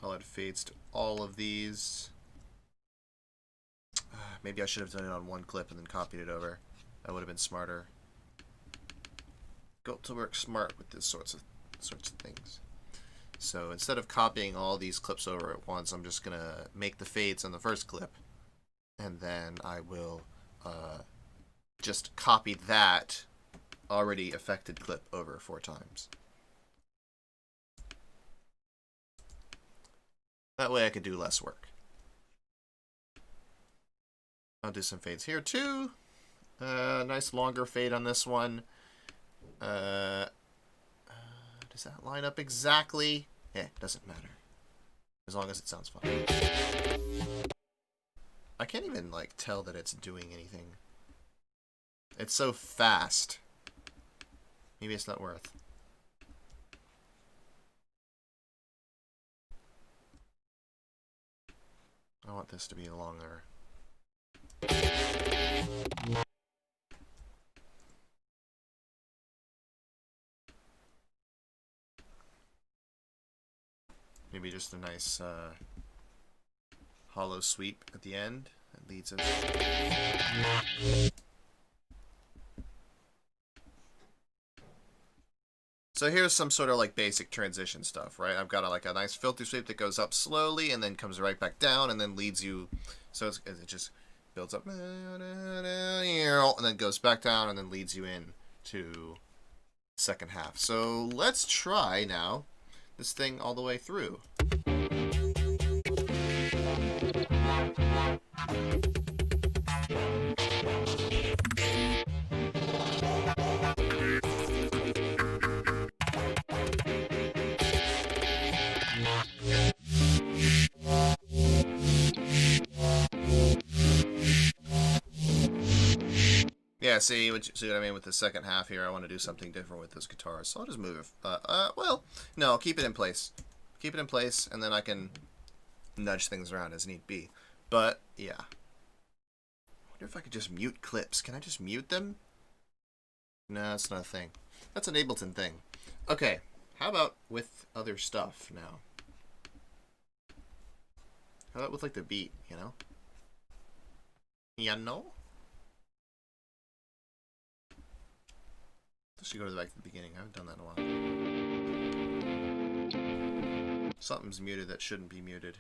I'll add fades to all of these. Maybe I should have done it on one clip and then copied it over. That would have been smarter. Go to work smart with this sorts of things. So instead of copying all these clips over at once, I'm just gonna make the fades on the first clip, and then I will just copy that already affected clip over 4 times. That way I could do less work. I'll do some fades here too. Nice longer fade on this one. Does that line up exactly? Yeah, doesn't matter. As long as it sounds fun. I can't even like tell that it's doing anything. It's so fast. Maybe it's not worth. I want this to be longer. Maybe just a nice hollow sweep at the end that leads us. So here's some sort of like basic transition stuff, right? I've got like a nice filter sweep that goes up slowly and then comes right back down and then leads you. So it just builds up and then goes back down and then leads you in to second half. So let's try now this thing all the way through. Yeah, see what I mean with the second half here. I want to do something different with this guitar, so I'll just move it. Well, no, I'll keep it in place. Keep it in place, and then I can nudge things around as need be. But, yeah. I wonder if I could just mute clips. Can I just mute them? No, that's not a thing. That's an Ableton thing. Okay, how about with other stuff now? How about with, like, the beat, you know? You know? I should go back to the beginning. I haven't done that in a while. Something's muted that shouldn't be muted.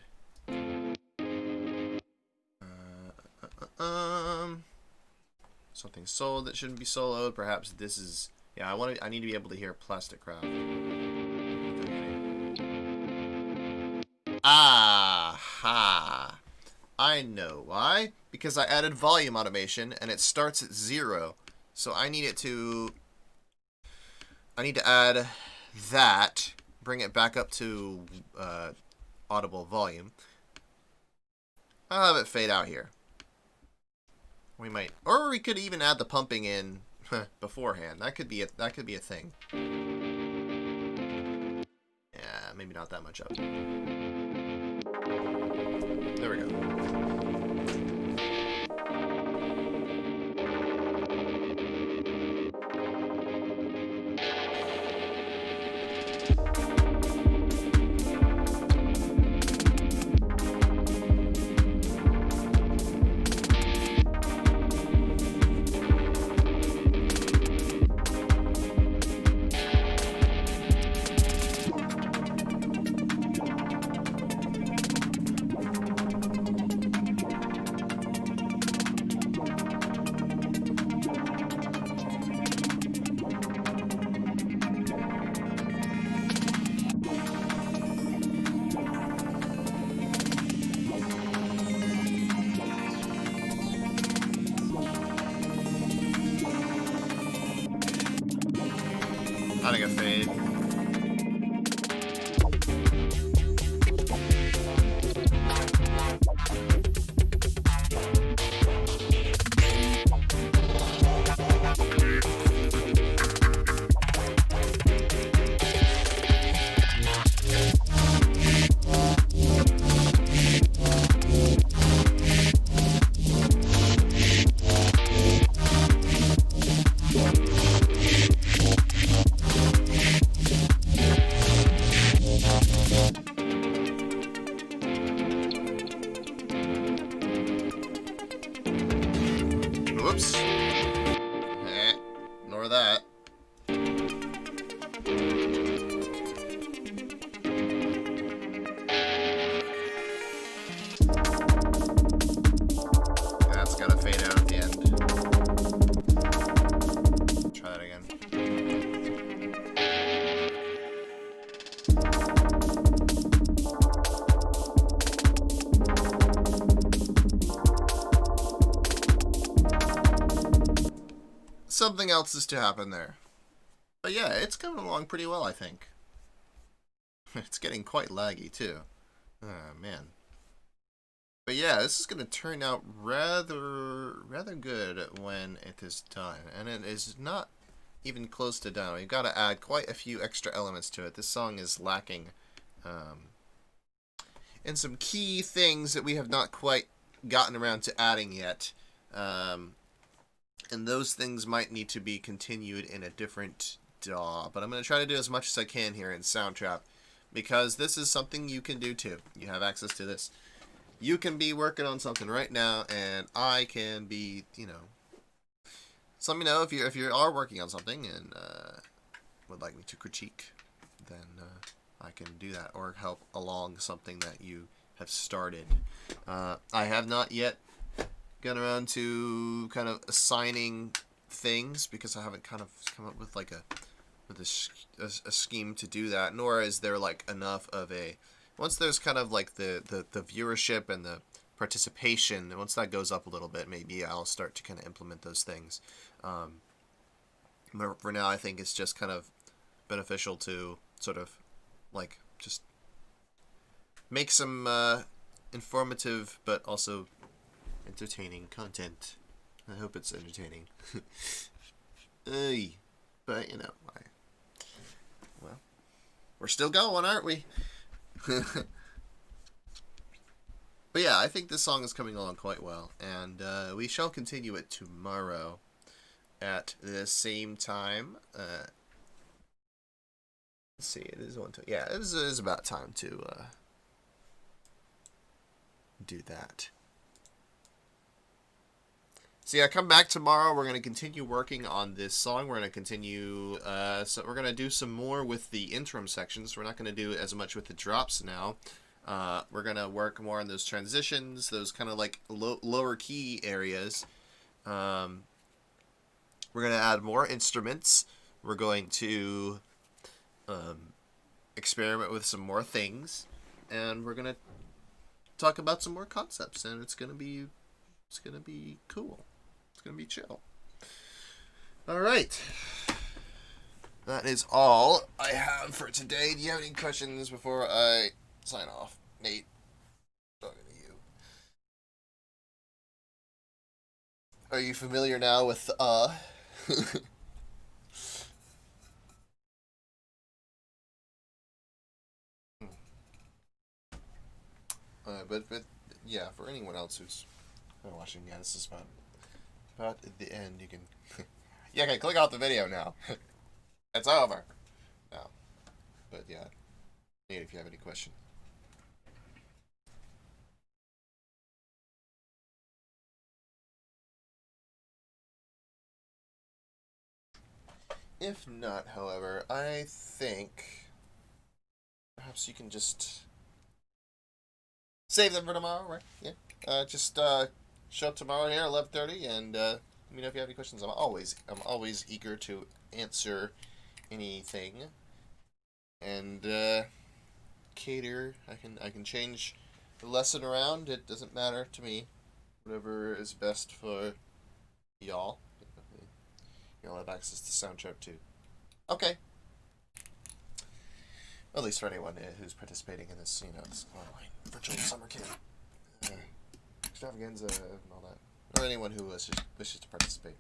Something soloed that shouldn't be soloed. Perhaps this is... Yeah, I need to be able to hear Plastic Craft. Aha! I know why. Because I added volume automation and it starts at 0. So I need it to... I need to add that, bring it back up to audible volume. I'll have it fade out here. We might, or we could even add the pumping in beforehand. That could be a thing. Yeah, maybe not that much up. There we go. Adding a fade. Whoops. Ignore that. That's gotta fade out at the end. Try that again. Something else is to happen there. But yeah, it's coming along pretty well, I think. It's getting quite laggy, too. Oh, man. But yeah, this is going to turn out rather good when it is done. And it is not even close to done. We've got to add quite a few extra elements to it. This song is lacking in some key things that we have not quite gotten around to adding yet. And those things might need to be continued in a different DAW. But I'm going to try to do as much as I can here in Soundtrap, because this is something you can do too. You have access to this. You can be working on something right now, and I can be, you know... So let me know if you are working on something, and would like me to critique, then I can do that, or help along something that you have started. I have not yet gotten around to kind of assigning things, because I haven't kind of come up with like a scheme to do that, nor is there like enough of a, once there's kind of like the viewership and the participation, once that goes up a little bit, maybe I'll start to kind of implement those things. But for now, I think it's just kind of beneficial to sort of like just make some informative but also entertaining content. I hope it's entertaining. But you know, well, we're still going, aren't we? But yeah, I think this song is coming along quite well, and we shall continue it tomorrow at the same time. Let's see, it is one time. Yeah, it is about time to do that. So yeah, come back tomorrow. We're going to continue working on this song. We're going to continue, so we're going to do some more with the interim sections. We're not going to do as much with the drops now. We're going to work more on those transitions, those kind of like lower key areas. We're going to add more instruments. We're going to experiment with some more things. And we're going to talk about some more concepts. And it's going to be cool. It's going to be chill. All right. That is all I have for today. Do you have any questions before I sign off? Nate, talking to you. Are you familiar now with but yeah, for anyone else who's watching, yeah, this is about the end. You can yeah, okay, click off the video now. It's over. No, but yeah, Nate, if you have any questions. If not, however, I think perhaps you can just save them for tomorrow, right? Yeah. Just show up tomorrow here at 11:30, and let me know if you have any questions. I'm always eager to answer anything, and cater. I can change the lesson around. It doesn't matter to me. Whatever is best for y'all. You'll have access to Soundtrap too. Okay. At least for anyone who's participating in this, this online virtual summer camp, extravaganza, and all that, or anyone who wishes to participate.